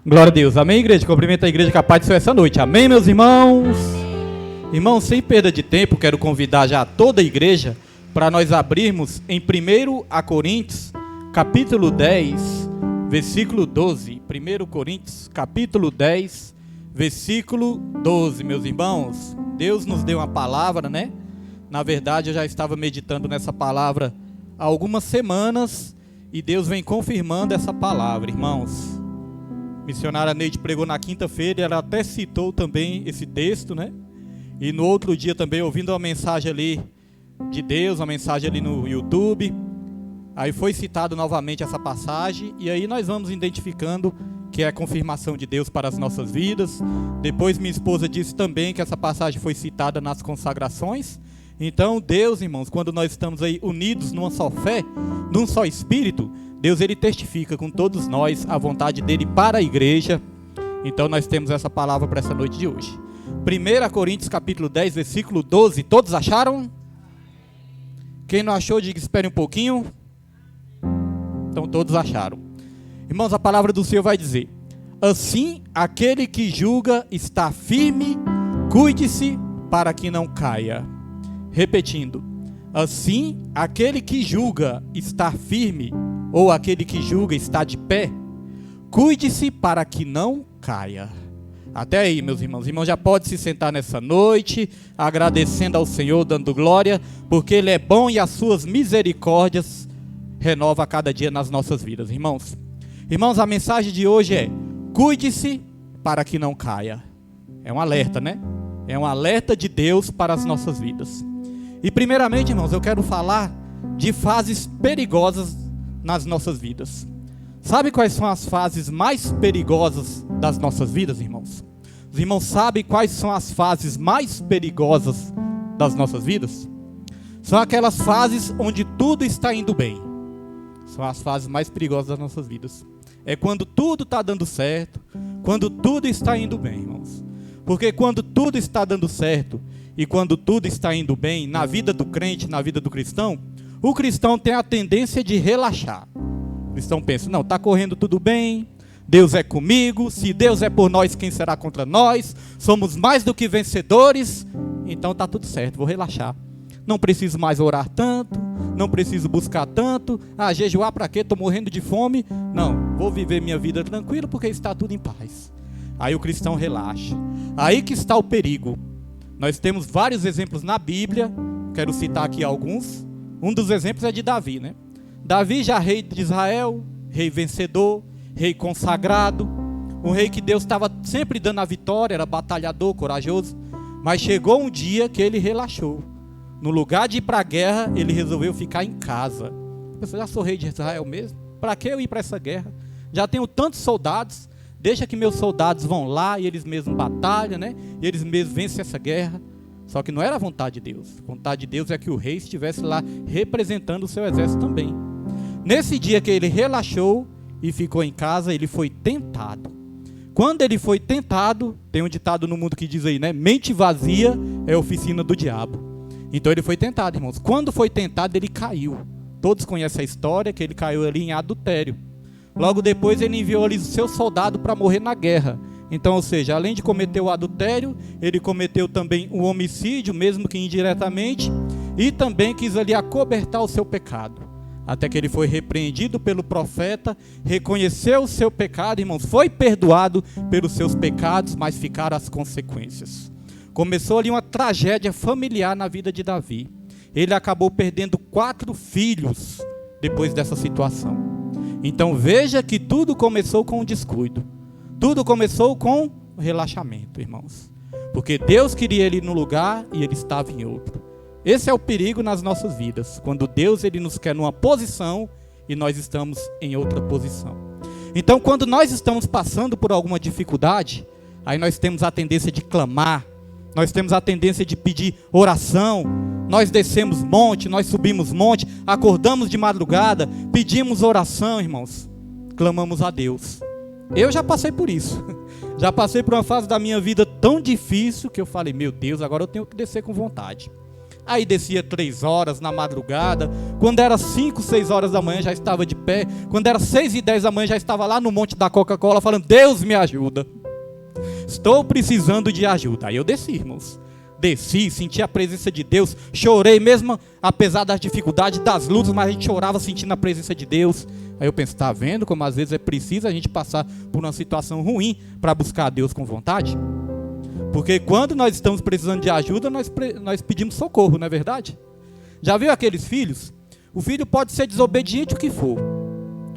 Glória a Deus. Amém, igreja? Cumprimento a igreja capaz de ser essa noite. Amém, meus irmãos? Irmãos, sem perda de tempo, quero convidar já toda a igreja para nós abrirmos em 1 Coríntios, capítulo 10, versículo 12. 1 Coríntios, capítulo 10, versículo 12, meus irmãos. Deus nos deu uma palavra, né? Na verdade, eu já estava meditando nessa palavra há algumas semanas e Deus vem confirmando essa palavra, irmãos. Missionária Neide pregou na quinta-feira e ela até citou também esse texto, né? E no outro dia também, ouvindo uma mensagem ali de Deus, uma mensagem ali no YouTube, aí foi citado novamente essa passagem, e aí nós vamos identificando que é a confirmação de Deus para as nossas vidas. Depois minha esposa disse também que essa passagem foi citada nas consagrações. Então Deus, irmãos, quando nós estamos aí unidos numa só fé, num só espírito, Deus ele testifica com todos nós a vontade dele para a igreja. Então nós temos essa palavra para essa noite de hoje. 1 Coríntios capítulo 10, versículo 12. Todos acharam? Quem não achou, diga espere um pouquinho. Então todos acharam. Irmãos, a palavra do Senhor vai dizer: assim, aquele que julga está firme, cuide-se para que não caia. Repetindo: assim, aquele que julga está firme, ou aquele que julga está de pé, cuide-se para que não caia. Até aí, meus irmãos. Irmão, já pode se sentar nessa noite, agradecendo ao Senhor, dando glória, porque Ele é bom e as suas misericórdias renova a cada dia nas nossas vidas, irmãos. Irmãos, a mensagem de hoje é: cuide-se para que não caia. É um alerta, né? É um alerta de Deus para as nossas vidas. E primeiramente, irmãos, eu quero falar de fases perigosas nas nossas vidas. Sabe quais são as fases mais perigosas das nossas vidas, irmãos? Os irmãos sabem quais são as fases mais perigosas das nossas vidas? São aquelas fases onde tudo está indo bem. São as fases mais perigosas das nossas vidas. É quando tudo está dando certo, quando tudo está indo bem, irmãos. Porque quando tudo está dando certo e quando tudo está indo bem, na vida do crente, na vida do cristão, o cristão tem a tendência de relaxar. O cristão pensa: não, está correndo tudo bem, Deus é comigo, se Deus é por nós, quem será contra nós? Somos mais do que vencedores, então está tudo certo, vou relaxar. Não preciso mais orar tanto, não preciso buscar tanto, jejuar para quê? Estou morrendo de fome. Não, vou viver minha vida tranquilo porque está tudo em paz. Aí o cristão relaxa. Aí que está o perigo. Nós temos vários exemplos na Bíblia, quero citar aqui alguns. Um dos exemplos é de Davi, né? Davi, já rei de Israel, rei vencedor, rei consagrado, um rei que Deus estava sempre dando a vitória, era batalhador, corajoso, mas chegou um dia que ele relaxou. No lugar de ir para a guerra, ele resolveu ficar em casa. Eu já sou rei de Israel mesmo, para que eu ir para essa guerra? Já tenho tantos soldados, deixa que meus soldados vão lá e eles mesmos batalham, né? E eles mesmos vencem essa guerra. Só que não era a vontade de Deus. A vontade de Deus é que o rei estivesse lá representando o seu exército também. Nesse dia que ele relaxou e ficou em casa, ele foi tentado. Quando ele foi tentado, tem um ditado no mundo que diz aí, né? Mente vazia é oficina do diabo. Então ele foi tentado, irmãos. Quando foi tentado, ele caiu. Todos conhecem a história, que ele caiu ali em adultério. Logo depois ele enviou ali o seu soldado para morrer na guerra. Então, ou seja, além de cometer o adultério, ele cometeu também o homicídio, mesmo que indiretamente, e também quis ali acobertar o seu pecado. Até que ele foi repreendido pelo profeta, reconheceu o seu pecado, irmãos, foi perdoado pelos seus pecados, mas ficaram as consequências. Começou ali uma tragédia familiar na vida de Davi. Ele acabou perdendo 4 filhos depois dessa situação. Então veja que tudo começou com um descuido. Tudo começou com relaxamento, irmãos. Porque Deus queria ele num lugar e ele estava em outro. Esse é o perigo nas nossas vidas. Quando Deus ele nos quer numa posição e nós estamos em outra posição. Então quando nós estamos passando por alguma dificuldade, aí nós temos a tendência de clamar. Nós temos a tendência de pedir oração. Nós descemos monte, nós subimos monte, acordamos de madrugada, pedimos oração, irmãos. Clamamos a Deus. Eu já passei por isso. Já passei por uma fase da minha vida tão difícil que eu falei: meu Deus, agora eu tenho que descer com vontade. Aí descia 3 horas na madrugada. Quando era 5, 6 horas da manhã já estava de pé. Quando era 6:10 da manhã já estava lá no monte da Coca-Cola falando: Deus me ajuda. Estou precisando de ajuda. Aí eu desci, irmãos. Desci, senti a presença de Deus. Chorei mesmo, apesar das dificuldades, das lutas, mas a gente chorava sentindo a presença de Deus. Aí eu penso, tá vendo como às vezes é preciso a gente passar por uma situação ruim para buscar a Deus com vontade? Porque quando nós estamos precisando de ajuda, nós pedimos socorro, não é verdade? Já viu aqueles filhos? O filho pode ser desobediente o que for.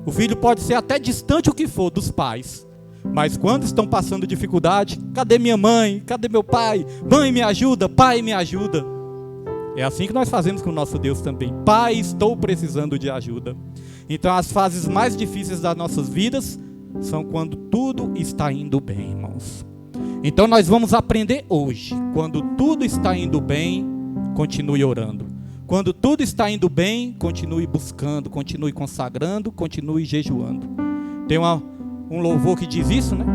O filho pode ser até distante o que for dos pais. Mas quando estão passando dificuldade, cadê minha mãe? Cadê meu pai? Mãe, me ajuda, pai, me ajuda. É assim que nós fazemos com o nosso Deus também. Pai, estou precisando de ajuda. Então as fases mais difíceis das nossas vidas são quando tudo está indo bem, irmãos. Então nós vamos aprender hoje. Quando tudo está indo bem, continue orando. Quando tudo está indo bem, continue buscando, continue consagrando, continue jejuando. Tem um louvor que diz isso, né?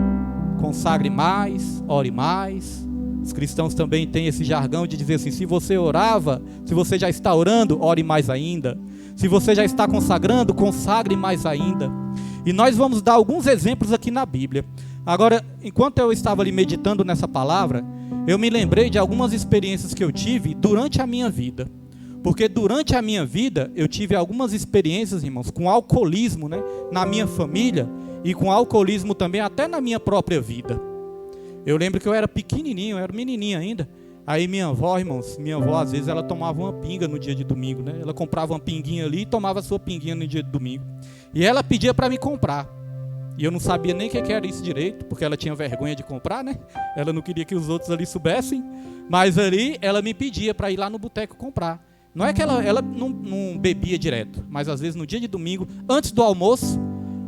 Consagre mais, ore mais. Os cristãos também têm esse jargão de dizer assim: se você orava, se você já está orando, ore mais ainda. Se você já está consagrando, consagre mais ainda. E nós vamos dar alguns exemplos aqui na Bíblia. Agora, enquanto eu estava ali meditando nessa palavra, eu me lembrei de algumas experiências que eu tive durante a minha vida. Porque durante a minha vida, eu tive algumas experiências, irmãos, com alcoolismo, né, na minha família, e com alcoolismo também até na minha própria vida. Eu lembro que eu era pequenininho, eu era menininho ainda. Aí minha avó, irmãos, às vezes ela tomava uma pinga no dia de domingo, né? Ela comprava uma pinguinha ali e tomava a sua pinguinha no dia de domingo. E ela pedia para me comprar. E eu não sabia nem o que era isso direito, porque ela tinha vergonha de comprar, né? Ela não queria que os outros ali soubessem. Mas ali ela me pedia para ir lá no boteco comprar. Não é que ela não bebia direto, mas às vezes no dia de domingo, antes do almoço,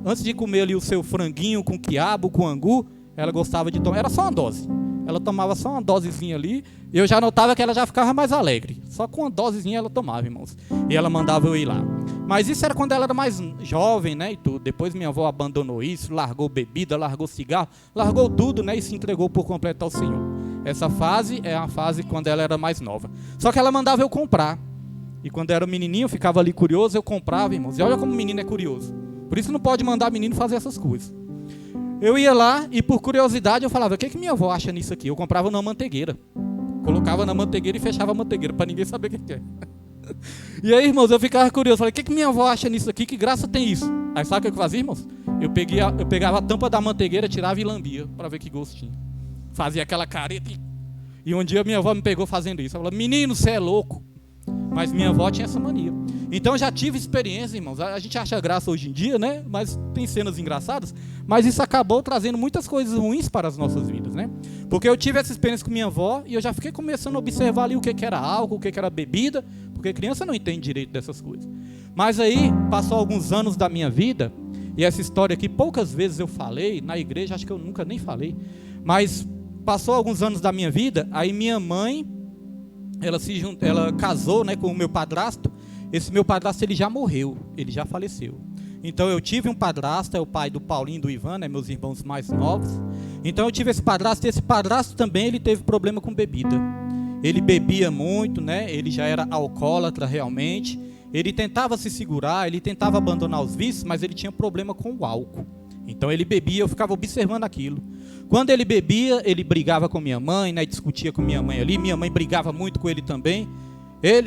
antes de comer ali o seu franguinho com quiabo, com angu, ela gostava de tomar, era só uma dose. Ela tomava só uma dosezinha ali, e eu já notava que ela já ficava mais alegre. Só com uma dosezinha ela tomava, irmãos. E ela mandava eu ir lá. Mas isso era quando ela era mais jovem, né, e tudo. Depois minha avó abandonou isso, largou bebida, largou cigarro, largou tudo, né, e se entregou por completo ao Senhor. Essa fase é a fase quando ela era mais nova. Só que ela mandava eu comprar. E quando eu era menininho, eu ficava ali curioso, eu comprava, irmãos. E olha como o menino é curioso. Por isso não pode mandar menino fazer essas coisas. Eu ia lá e por curiosidade eu falava: o que minha avó acha nisso aqui? Eu comprava numa manteigueira. Colocava na manteigueira e fechava a manteigueira para ninguém saber o que é. E aí, irmãos, eu ficava curioso. Falei: o que minha avó acha nisso aqui? Que graça tem isso? Aí sabe o que eu fazia, irmãos? Eu pegava a tampa da manteigueira, tirava e lambia para ver que gosto tinha. Fazia aquela careta. E um dia minha avó me pegou fazendo isso. Ela falou: menino, você é louco. Mas minha avó tinha essa mania. Então eu já tive experiência, irmãos. A gente acha graça hoje em dia, né? Mas tem cenas engraçadas. Mas isso acabou trazendo muitas coisas ruins para as nossas vidas, né? Porque eu tive essa experiência com minha avó e eu já fiquei começando a observar ali o que era álcool, o que era bebida. Porque criança não entende direito dessas coisas. Mas aí, passou alguns anos da minha vida. E essa história aqui, poucas vezes eu falei. Na igreja, acho que eu nunca nem falei. Mas passou alguns anos da minha vida. Aí minha mãe... Ela casou, né, com o meu padrasto. Esse meu padrasto ele já morreu, ele já faleceu. Então eu tive um padrasto, é o pai do Paulinho e do Ivan, né, meus irmãos mais novos. Então eu tive esse padrasto, e esse padrasto também ele teve problema com bebida. Ele bebia muito, né, ele já era alcoólatra realmente. Ele tentava se segurar, ele tentava abandonar os vícios, mas ele tinha problema com o álcool. Então ele bebia, eu ficava observando aquilo. Quando ele bebia, ele brigava com minha mãe, né, discutia com minha mãe ali. Minha mãe brigava muito com ele também.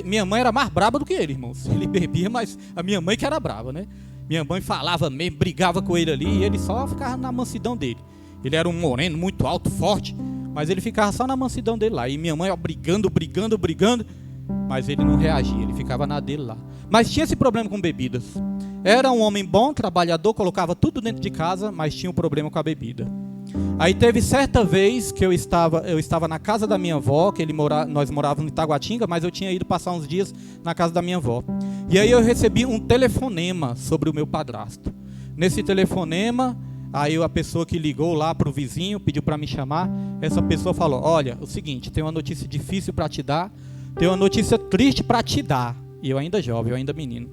Minha mãe era mais braba do que ele, irmãos. Ele bebia, mas a minha mãe que era brava, né? Minha mãe falava mesmo, brigava com ele ali, e ele só ficava na mansidão dele. Ele era um moreno, muito alto, forte, mas ele ficava só na mansidão dele lá. E minha mãe, ó, brigando, mas ele não reagia, ele ficava na dele lá. Mas tinha esse problema com bebidas. Era um homem bom, trabalhador, colocava tudo dentro de casa, mas tinha um problema com a bebida. Aí teve certa vez que eu estava na casa da minha avó, que nós morávamos em Itaguatinga, mas eu tinha ido passar uns dias na casa da minha avó. E aí eu recebi um telefonema sobre o meu padrasto. Nesse telefonema, aí a pessoa que ligou lá para o vizinho, pediu para me chamar, essa pessoa falou: olha, é o seguinte, tem uma notícia difícil para te dar, tem uma notícia triste para te dar. E eu ainda jovem, eu ainda menino.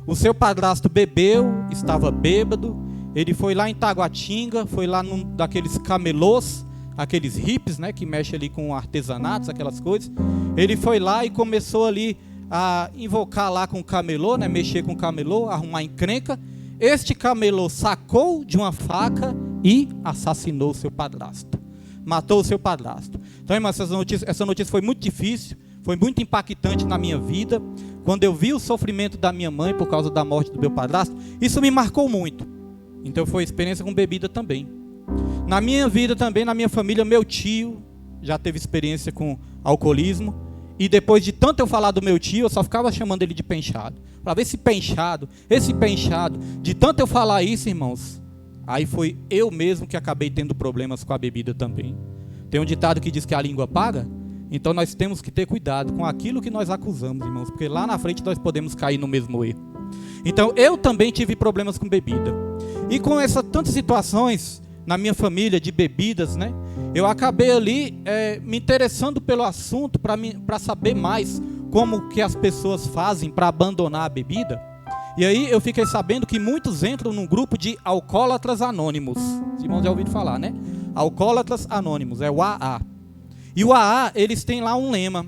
O seu padrasto bebeu, estava bêbado. Ele foi lá em Taguatinga, foi lá num daqueles camelôs, aqueles hippies, né, que mexem ali com artesanatos, aquelas coisas. Ele foi lá e começou ali a invocar lá com o camelô, né? Mexer com o camelô, arrumar encrenca. Este camelô sacou de uma faca e assassinou o seu padrasto. Matou o seu padrasto. Então, irmão, essa notícia foi muito difícil, foi muito impactante na minha vida. Quando eu vi o sofrimento da minha mãe por causa da morte do meu padrasto, isso me marcou muito. Então foi experiência com bebida também. Na minha vida também, na minha família, meu tio já teve experiência com alcoolismo. E depois de tanto eu falar do meu tio, eu só ficava chamando ele de penchado. Falava, esse penchado. De tanto eu falar isso, irmãos, aí foi eu mesmo que acabei tendo problemas com a bebida também. Tem um ditado que diz que a língua paga. Então nós temos que ter cuidado com aquilo que nós acusamos, irmãos, porque lá na frente nós podemos cair no mesmo erro. Então eu também tive problemas com bebida. E com essas tantas situações na minha família de bebidas, né? Eu acabei ali me interessando pelo assunto para saber mais como que as pessoas fazem para abandonar a bebida. E aí eu fiquei sabendo que muitos entram num grupo de alcoólatras anônimos. Os irmãos já ouviram falar, né? Alcoólatras anônimos, é o AA. E o AA, eles têm lá um lema.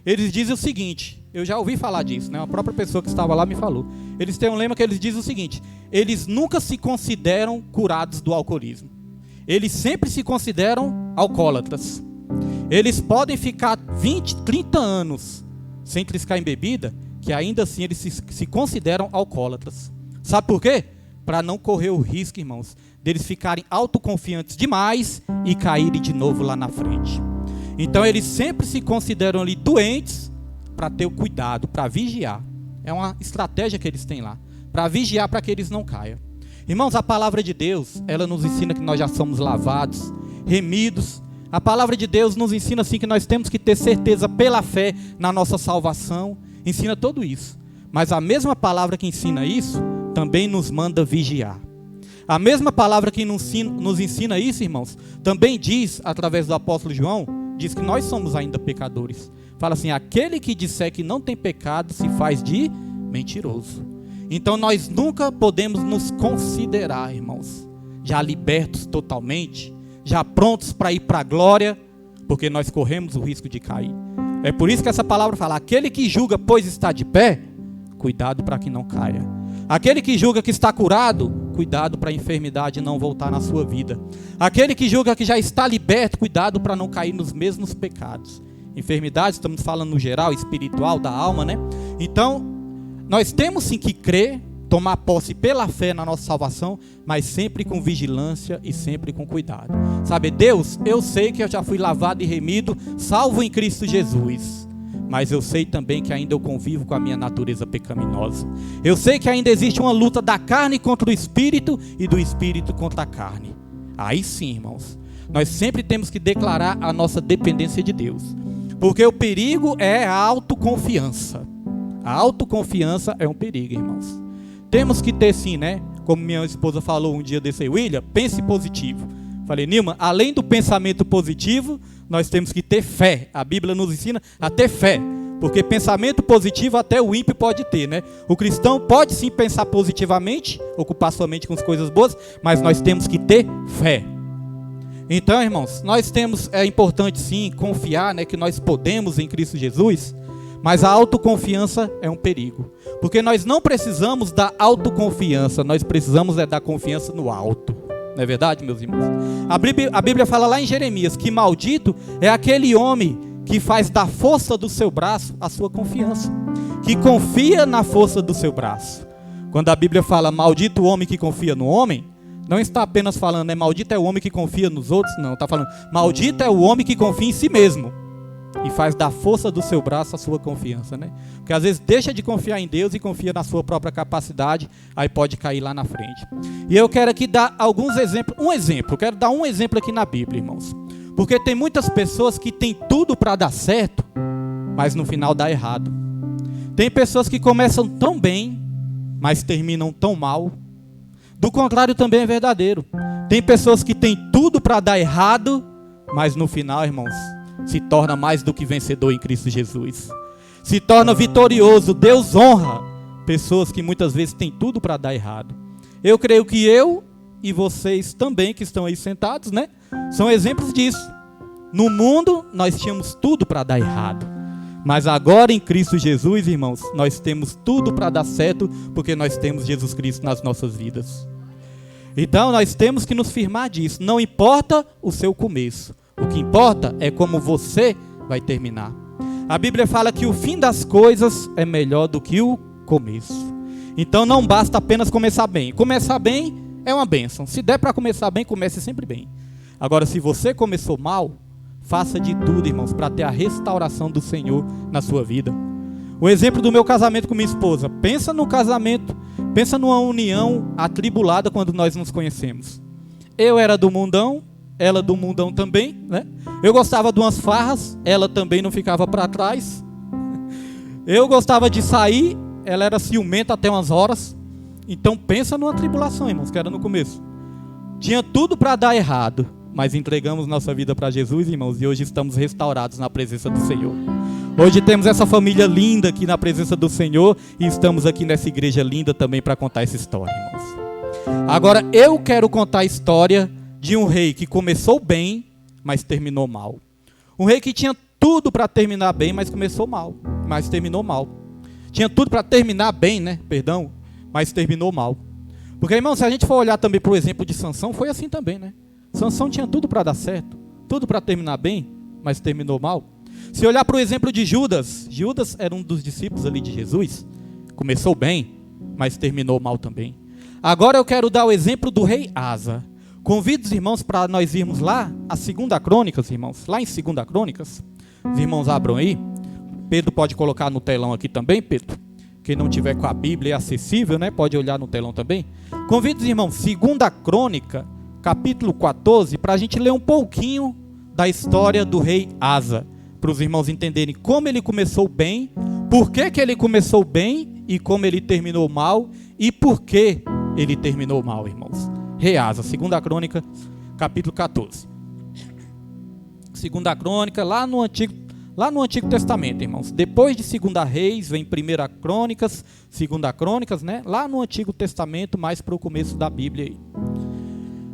Eles dizem o seguinte, eu já ouvi falar disso, né? A própria pessoa que estava lá me falou. Eles têm um lema que eles dizem o seguinte: eles nunca se consideram curados do alcoolismo. Eles sempre se consideram alcoólatras. Eles podem ficar 20, 30 anos sem triscar em bebida, que ainda assim eles se consideram alcoólatras. Sabe por quê? Para não correr o risco, irmãos, deles ficarem autoconfiantes demais e caírem de novo lá na frente. Então eles sempre se consideram ali doentes para ter o cuidado, para vigiar. É uma estratégia que eles têm lá, para vigiar para que eles não caiam. Irmãos, a palavra de Deus, ela nos ensina que nós já somos lavados, remidos. A palavra de Deus nos ensina assim que nós temos que ter certeza pela fé na nossa salvação. Ensina tudo isso. Mas a mesma palavra que ensina isso, também nos manda vigiar. A mesma palavra que nos ensina isso, irmãos, também diz, através do apóstolo João, diz que nós somos ainda pecadores. Fala assim, aquele que disser que não tem pecado se faz de mentiroso. Então nós nunca podemos nos considerar, irmãos, já libertos totalmente, já prontos para ir para a glória, porque nós corremos o risco de cair. É por isso que essa palavra fala, aquele que julga, pois está de pé, cuidado para que não caia. Aquele que julga que está curado, cuidado para a enfermidade não voltar na sua vida. Aquele que julga que já está liberto, cuidado para não cair nos mesmos pecados. Enfermidade, estamos falando no geral, espiritual, da alma, né? Então, nós temos sim que crer, tomar posse pela fé na nossa salvação, mas sempre com vigilância e sempre com cuidado. Sabe, Deus, eu sei que eu já fui lavado e remido, salvo em Cristo Jesus. Mas eu sei também que ainda eu convivo com a minha natureza pecaminosa. Eu sei que ainda existe uma luta da carne contra o espírito e do espírito contra a carne. Aí sim, irmãos, nós sempre temos que declarar a nossa dependência de Deus. Porque o perigo é a autoconfiança. A autoconfiança é um perigo, irmãos. Temos que ter sim, né? Como minha esposa falou um dia desse aí, William, pense positivo. Falei, Nilma, além do pensamento positivo, nós temos que ter fé. A Bíblia nos ensina a ter fé. Porque pensamento positivo até o ímpio pode ter, né? O cristão pode sim pensar positivamente, ocupar sua mente com as coisas boas, mas nós temos que ter fé. Então, irmãos, é importante sim confiar, né, que nós podemos em Cristo Jesus, mas a autoconfiança é um perigo. Porque nós não precisamos da autoconfiança, nós precisamos da confiança no alto. Não é verdade, meus irmãos? A Bíblia fala lá em Jeremias que maldito é aquele homem que faz da força do seu braço a sua confiança, que confia na força do seu braço. Quando a Bíblia fala maldito o homem que confia no homem, não está apenas falando, maldito é o homem que confia nos outros, não, está falando, maldito é o homem que confia em si mesmo e faz da força do seu braço a sua confiança, né? Porque às vezes deixa de confiar em Deus e confia na sua própria capacidade, aí pode cair lá na frente. E eu quero aqui dar alguns exemplos, eu quero dar um exemplo aqui na Bíblia, irmãos. Porque tem muitas pessoas que têm tudo para dar certo, mas no final dá errado. Tem pessoas que começam tão bem, mas terminam tão mal. Do contrário também é verdadeiro. Tem pessoas que têm tudo para dar errado, mas no final, irmãos, se torna mais do que vencedor em Cristo Jesus. Se torna vitorioso. Deus honra pessoas que muitas vezes têm tudo para dar errado. Eu creio que eu e vocês também que estão aí sentados, né, são exemplos disso. No mundo nós tínhamos tudo para dar errado, Mas agora em Cristo Jesus, irmãos, nós temos tudo para dar certo, porque nós temos Jesus Cristo nas nossas vidas. Então nós temos que nos firmar disso. Não importa o seu começo, o que importa é como você vai terminar. A Bíblia fala que o fim das coisas é melhor do que o começo. Então não basta apenas começar bem. Começar bem é uma bênção. Se der para começar bem, comece sempre bem. Agora, se você começou mal, faça de tudo, irmãos, para ter a restauração do Senhor na sua vida. O exemplo do meu casamento com minha esposa. Pensa no casamento, pensa numa união atribulada quando nós nos conhecemos. Eu era do mundão, ela do mundão também, né? Eu gostava de umas farras, ela também não ficava para trás. Eu gostava de sair, ela era ciumenta até umas horas. Então pensa numa tribulação, irmãos, que era no começo. Tinha tudo para dar errado, mas entregamos nossa vida para Jesus, irmãos, e hoje estamos restaurados na presença do Senhor. Hoje temos essa família linda aqui na presença do Senhor e estamos aqui nessa igreja linda também para contar essa história, irmãos. Agora eu quero contar a história de um rei que começou bem, mas terminou mal. Um rei que tinha tudo para terminar bem, mas começou mal, mas terminou mal. Tinha tudo para terminar bem, né? Perdão, mas terminou mal. Porque, irmão, se a gente for olhar também para o exemplo de Sansão, foi assim também, né? Sansão tinha tudo para dar certo, tudo para terminar bem, mas terminou mal. Se olhar para o exemplo de Judas, Judas era um dos discípulos ali de Jesus, começou bem, mas terminou mal também. Agora eu quero dar o exemplo do rei Asa. Convido os irmãos para nós irmos lá, a 2 Crônicas, irmãos, lá em 2 Crônicas, os irmãos abram aí. Pedro pode colocar no telão aqui também, Pedro. Quem não tiver com a Bíblia acessível, né, pode olhar no telão também. Convido os irmãos, 2 Crônica, capítulo 14, para a gente ler um pouquinho da história do rei Asa, para os irmãos entenderem como ele começou bem, por que ele começou bem e como ele terminou mal e por que ele terminou mal, irmãos. Rei Asa, 2 Crônica, capítulo 14. 2 Crônica, lá no Antigo Testamento, irmãos. Depois de 2 Reis, vem 1 Crônicas, 2 Crônicas, né? Lá no Antigo Testamento, mais para o começo da Bíblia aí.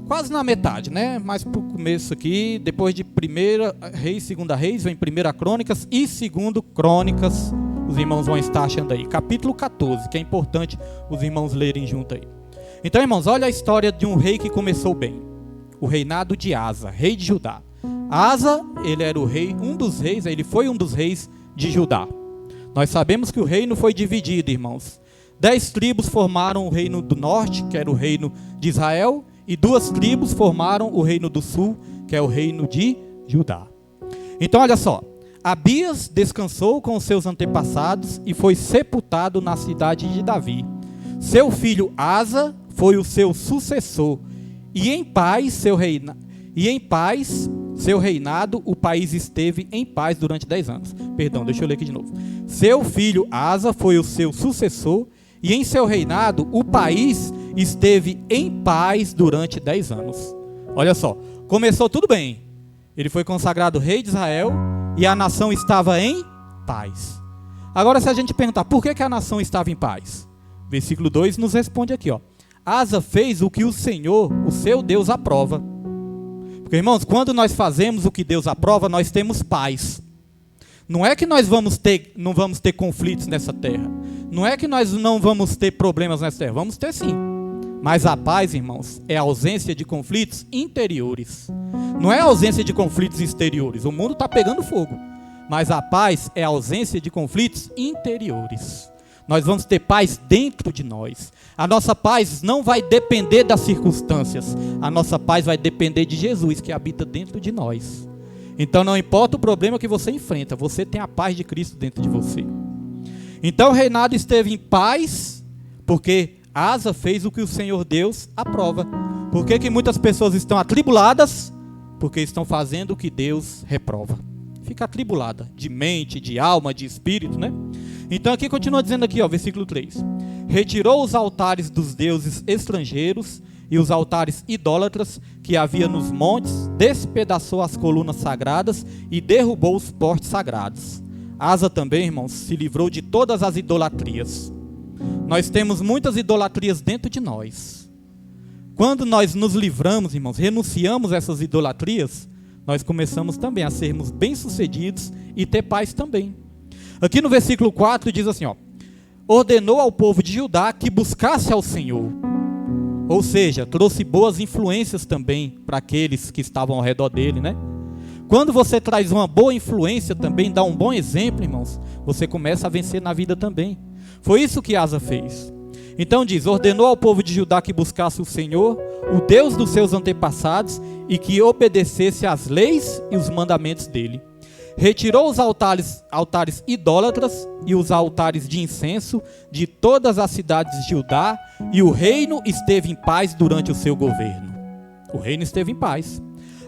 Quase na metade, né? Mais para o começo aqui. Depois de 1 Reis, 2 Reis, vem 1 Crônicas e 2 Crônicas. Os irmãos vão estar achando aí. Capítulo 14, que é importante os irmãos lerem junto aí. Então, irmãos, olha a história de um rei que começou bem. O reinado de Asa, rei de Judá. Asa, ele era o rei, ele foi um dos reis de Judá. Nós sabemos que o reino foi dividido, irmãos. 10 tribos formaram o reino do norte, que era o reino de Israel, e 2 tribos formaram o reino do sul, que é o reino de Judá. Então, olha só. Abias descansou com os seus antepassados e foi sepultado na cidade de Davi. Seu filho Asa foi o seu sucessor, e em paz seu reinado, o país esteve em paz durante 10 anos. Perdão, deixa eu ler aqui de novo. Seu filho Asa foi o seu sucessor, e em seu reinado, o país esteve em paz durante 10 anos. Olha só, começou tudo bem. Ele foi consagrado rei de Israel, e a nação estava em paz. Agora, se a gente perguntar, por que a nação estava em paz? Versículo 2 nos responde aqui, ó. Asa fez o que o Senhor, o seu Deus, aprova. Porque, irmãos, quando nós fazemos o que Deus aprova, nós temos paz. Não é que nós não vamos ter conflitos nessa terra. Não é que nós não vamos ter problemas nessa terra. Vamos ter sim. Mas a paz, irmãos, é a ausência de conflitos interiores. Não é a ausência de conflitos exteriores. O mundo está pegando fogo. Mas a paz é a ausência de conflitos interiores. Nós vamos ter paz dentro de nós. A nossa paz não vai depender das circunstâncias. A nossa paz vai depender de Jesus, que habita dentro de nós. Então não importa o problema que você enfrenta, você tem a paz de Cristo dentro de você. Então o reinado esteve em paz, porque Asa fez o que o Senhor Deus aprova. Por que muitas pessoas estão atribuladas? Porque estão fazendo o que Deus reprova. Fica atribulada, de mente, de alma, de espírito, né? Então aqui continua dizendo aqui, ó, versículo 3. Retirou os altares dos deuses estrangeiros e os altares idólatras que havia nos montes, despedaçou as colunas sagradas e derrubou os postes sagrados. Asa também, irmãos, se livrou de todas as idolatrias. Nós temos muitas idolatrias dentro de nós. Quando nós nos livramos, irmãos, renunciamos a essas idolatrias, nós começamos também a sermos bem-sucedidos e ter paz também. Aqui no versículo 4 diz assim, ó: ordenou ao povo de Judá que buscasse ao Senhor. Ou seja, trouxe boas influências também para aqueles que estavam ao redor dele, né? Quando você traz uma boa influência também, dá um bom exemplo, irmãos, você começa a vencer na vida também. Foi isso que Asa fez. Então diz: ordenou ao povo de Judá que buscasse o Senhor, o Deus dos seus antepassados, e que obedecesse às leis e os mandamentos dele. Retirou os altares idólatras e os altares de incenso de todas as cidades de Judá, e o reino esteve em paz durante o seu governo. O reino esteve em paz.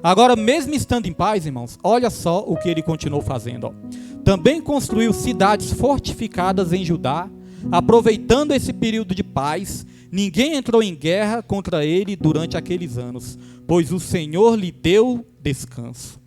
Agora, mesmo estando em paz, irmãos, olha só o que ele continuou fazendo, ó. Também construiu cidades fortificadas em Judá, aproveitando esse período de paz. Ninguém entrou em guerra contra ele durante aqueles anos, pois o Senhor lhe deu descanso.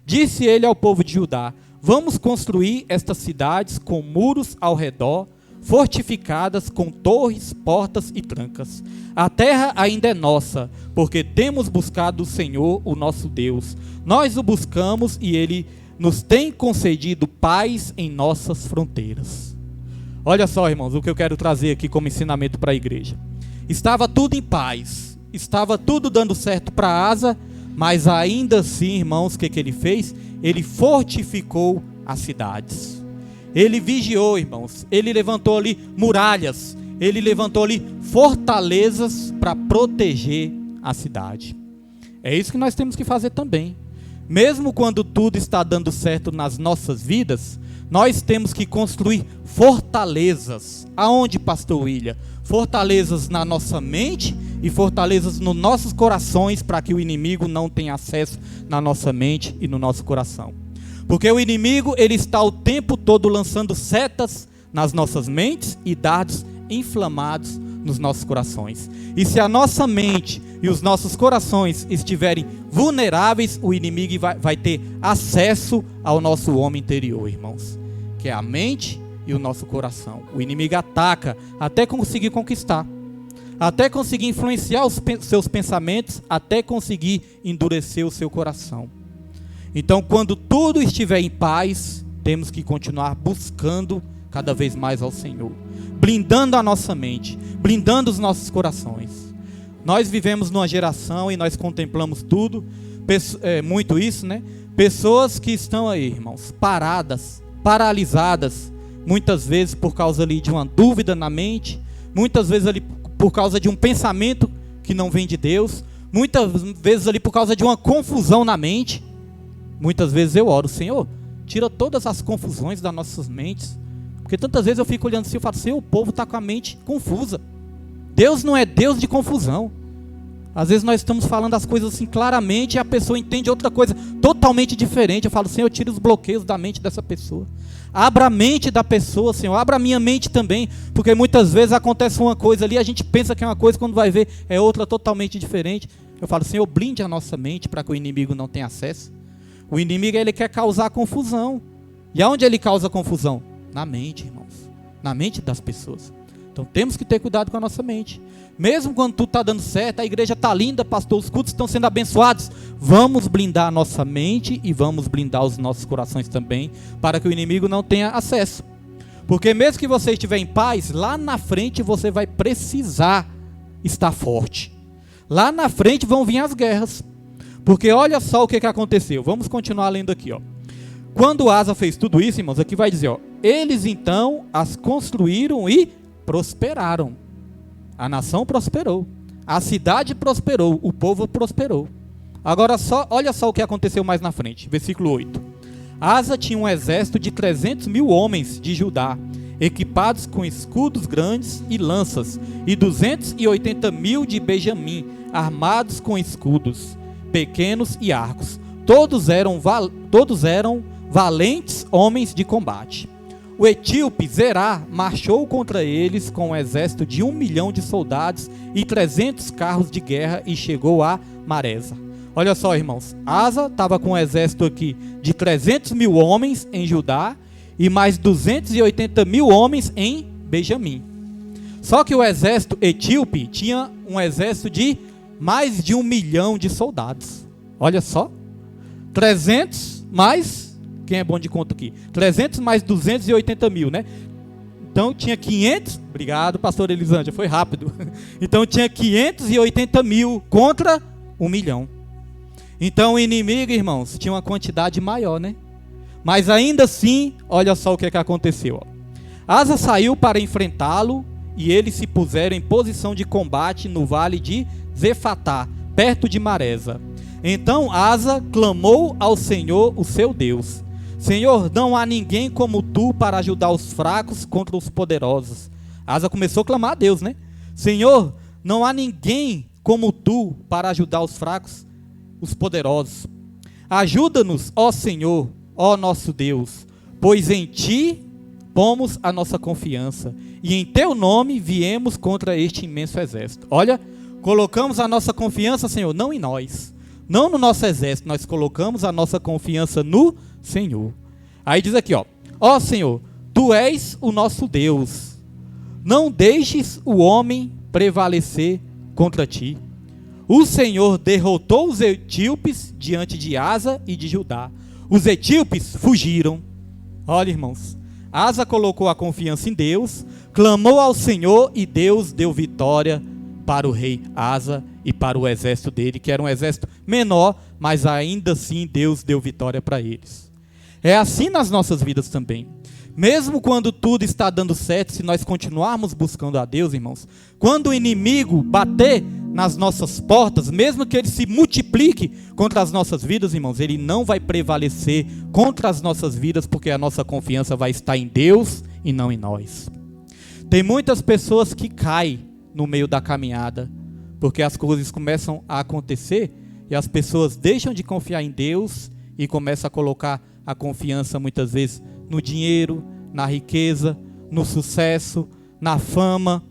Disse ele ao povo de Judá: vamos construir estas cidades com muros ao redor, fortificadas com torres, portas e trancas. A terra ainda é nossa, porque temos buscado o Senhor, o nosso Deus. Nós o buscamos e ele nos tem concedido paz em nossas fronteiras. Olha só, irmãos, o que eu quero trazer aqui como ensinamento para a igreja. Estava tudo em paz, estava tudo dando certo para Asa, mas ainda assim, irmãos, o que ele fez? Ele fortificou as cidades. Ele vigiou, irmãos. Ele levantou ali muralhas. Ele levantou ali fortalezas para proteger a cidade. É isso que nós temos que fazer também. Mesmo quando tudo está dando certo nas nossas vidas, nós temos que construir fortalezas. Aonde, pastor William? Fortalezas na nossa mente e fortalezas nos nossos corações, para que o inimigo não tenha acesso na nossa mente e no nosso coração. Porque o inimigo, ele está o tempo todo lançando setas nas nossas mentes e dardos inflamados nos nossos corações. E se a nossa mente e os nossos corações estiverem vulneráveis, o inimigo vai ter acesso ao nosso homem interior, irmãos, que é a mente e o nosso coração. O inimigo ataca até conseguir conquistar, até conseguir influenciar os seus pensamentos, até conseguir endurecer o seu coração. Então, quando tudo estiver em paz, temos que continuar buscando cada vez mais ao Senhor, blindando a nossa mente, blindando os nossos corações. Nós vivemos numa geração e nós contemplamos tudo, muito isso, né? Pessoas que estão aí, irmãos, paradas, paralisadas, muitas vezes por causa ali de uma dúvida na mente, muitas vezes ali por causa de um pensamento que não vem de Deus, muitas vezes ali por causa de uma confusão na mente. Muitas vezes eu oro: Senhor, tira todas as confusões das nossas mentes, porque tantas vezes eu fico olhando assim e falo: Senhor, o povo está com a mente confusa. Deus não é Deus de confusão. Às vezes nós estamos falando as coisas assim claramente e a pessoa entende outra coisa totalmente diferente. Eu falo: Senhor, tira os bloqueios da mente dessa pessoa. Abra a mente da pessoa, Senhor. Abra a minha mente também. Porque muitas vezes acontece uma coisa ali, a gente pensa que é uma coisa, quando vai ver é outra totalmente diferente. Eu falo: Senhor, blinde a nossa mente para que o inimigo não tenha acesso. O inimigo, ele quer causar confusão. E aonde ele causa confusão? Na mente, irmãos. Na mente das pessoas. Então temos que ter cuidado com a nossa mente. Mesmo quando tudo está dando certo, a igreja está linda, pastor, os cultos estão sendo abençoados, vamos blindar a nossa mente e vamos blindar os nossos corações também, para que o inimigo não tenha acesso. Porque mesmo que você estiver em paz, lá na frente você vai precisar estar forte. Lá na frente vão vir as guerras. Porque olha só o que aconteceu. Vamos continuar lendo aqui, ó. Quando Asa fez tudo isso, irmãos, aqui vai dizer, ó: eles então as construíram e prosperaram. A nação prosperou, a cidade prosperou, o povo prosperou. Agora olha só o que aconteceu mais na frente, versículo 8. Asa tinha um exército de 300.000 homens de Judá, equipados com escudos grandes e lanças, e 280.000 de Benjamim, armados com escudos pequenos e arcos. Todos eram valentes homens de combate. O etíope Zerá marchou contra eles com um exército de 1 milhão de soldados e 300 carros de guerra e chegou a Maresa. Olha só, irmãos, Asa estava com um exército aqui de 300.000 homens em Judá e mais 280.000 homens em Benjamim. Só que o exército etíope tinha um exército de mais de 1 milhão de soldados. Olha só, 300 mais Quem é bom de conta aqui? 300 mais 280 mil, né? Então tinha 500, obrigado pastor Elisângela, foi rápido. Então tinha 580 mil contra 1 milhão. Então o inimigo, irmãos, tinha uma quantidade maior, né? Mas ainda assim, olha só o que aconteceu. Asa saiu para enfrentá-lo e eles se puseram em posição de combate no vale de Zefatá, perto de Maresa. Então Asa clamou ao Senhor, o seu Deus: Senhor, não há ninguém como tu para ajudar os fracos contra os poderosos. Asa começou a clamar a Deus, né? Senhor, não há ninguém como tu para ajudar os fracos, os poderosos. Ajuda-nos, ó Senhor, ó nosso Deus, pois em ti pomos a nossa confiança, e em teu nome viemos contra este imenso exército. Olha, colocamos a nossa confiança, Senhor, não em nós, não no nosso exército, nós colocamos a nossa confiança no Senhor. Aí diz aqui, ó Senhor, tu és o nosso Deus, não deixes o homem prevalecer contra ti. O Senhor derrotou os etíopes diante de Asa e de Judá. Os etíopes fugiram. Olha, irmãos, Asa colocou a confiança em Deus, clamou ao Senhor e Deus deu vitória para o rei Asa e para o exército dele, que era um exército menor, mas ainda assim Deus deu vitória para eles. É assim nas nossas vidas também. Mesmo quando tudo está dando certo, se nós continuarmos buscando a Deus, irmãos, quando o inimigo bater nas nossas portas, mesmo que ele se multiplique contra as nossas vidas, irmãos, ele não vai prevalecer contra as nossas vidas, porque a nossa confiança vai estar em Deus e não em nós. Tem muitas pessoas que caem no meio da caminhada, porque as coisas começam a acontecer e as pessoas deixam de confiar em Deus e começam a colocar a confiança muitas vezes no dinheiro, na riqueza, no sucesso, na fama.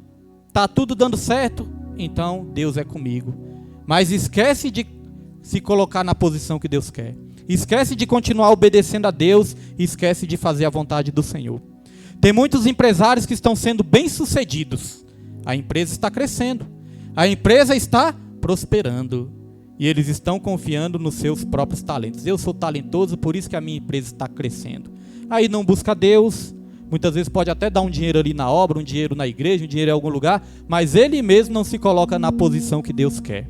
Tá tudo dando certo, então Deus é comigo. Mas esquece de se colocar na posição que Deus quer. Esquece de continuar obedecendo a Deus e esquece de fazer a vontade do Senhor. Tem muitos empresários que estão sendo bem-sucedidos. A empresa está crescendo. A empresa está prosperando. E eles estão confiando nos seus próprios talentos. Eu sou talentoso, por isso que a minha empresa está crescendo. Aí não busca Deus. Muitas vezes pode até dar um dinheiro ali na obra, um dinheiro na igreja, um dinheiro em algum lugar, mas ele mesmo não se coloca na posição que Deus quer.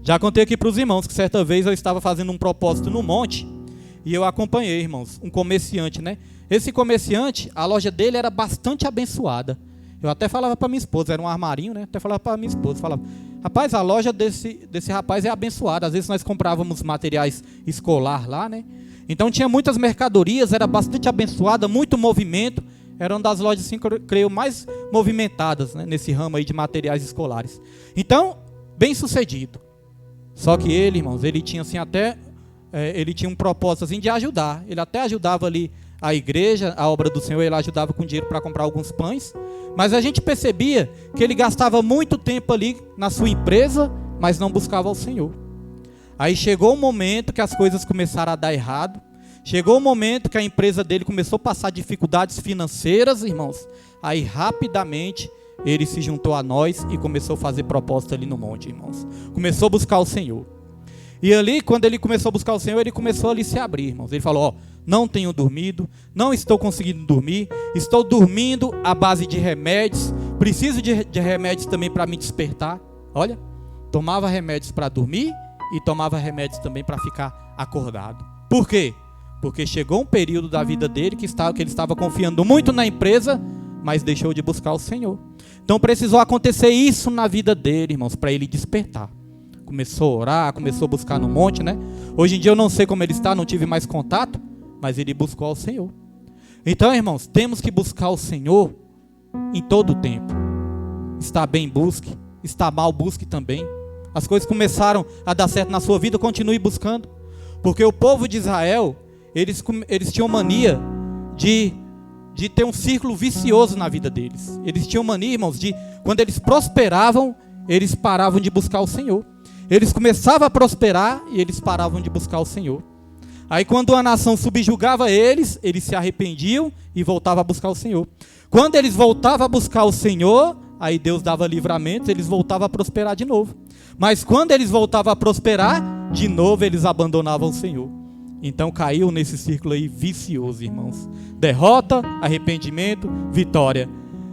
Já contei aqui para os irmãos que certa vez eu estava fazendo um propósito no monte e eu acompanhei, irmãos, um comerciante, né? Esse comerciante, a loja dele era bastante abençoada. Eu até falava para minha esposa, era um armarinho, né? Até falava para minha esposa, falava: rapaz, a loja desse rapaz é abençoada. Às vezes nós comprávamos materiais escolar lá, né? Então tinha muitas mercadorias, era bastante abençoada, muito movimento. Era uma das lojas, assim, creio, mais movimentadas, né, nesse ramo aí de materiais escolares. Então, bem sucedido. Só que ele, irmãos, ele tinha assim ele tinha um propósito assim de ajudar. Ele até ajudava ali a igreja, a obra do Senhor, ele ajudava com dinheiro para comprar alguns pães. Mas a gente percebia que ele gastava muito tempo ali na sua empresa, mas não buscava o Senhor. Aí chegou um momento que as coisas começaram a dar errado. Chegou um momento que a empresa dele começou a passar dificuldades financeiras, irmãos. Aí rapidamente ele se juntou a nós e começou a fazer proposta ali no monte, irmãos. Começou a buscar o Senhor. E ali, quando ele começou a buscar o Senhor, ele começou ali a se abrir, irmãos. Ele falou: não tenho dormido, não estou conseguindo dormir, estou dormindo à base de remédios, preciso de remédios também para me despertar. Olha, tomava remédios para dormir e tomava remédios também para ficar acordado. Por quê? Porque chegou um período da vida dele que ele estava confiando muito na empresa, mas deixou de buscar o Senhor. Então precisou acontecer isso na vida dele, irmãos, para ele despertar. Começou a orar, começou a buscar no monte, né? Hoje em dia eu não sei como ele está, não tive mais contato, mas ele buscou ao Senhor. Então, irmãos, temos que buscar o Senhor em todo o tempo. Está bem, busque. Está mal, busque também. As coisas começaram a dar certo na sua vida, continue buscando. Porque o povo de Israel, eles tinham mania de ter um círculo vicioso na vida deles. Eles tinham mania, irmãos, de quando eles prosperavam, eles paravam de buscar o Senhor. Eles começavam a prosperar e eles paravam de buscar o Senhor. Aí quando a nação subjugava eles se arrependiam e voltavam a buscar o Senhor. Quando eles voltavam a buscar o Senhor, aí Deus dava livramento, eles voltavam a prosperar de novo. Mas quando eles voltavam a prosperar, de novo eles abandonavam o Senhor. Então caiu nesse círculo aí vicioso, irmãos. Derrota, arrependimento, vitória.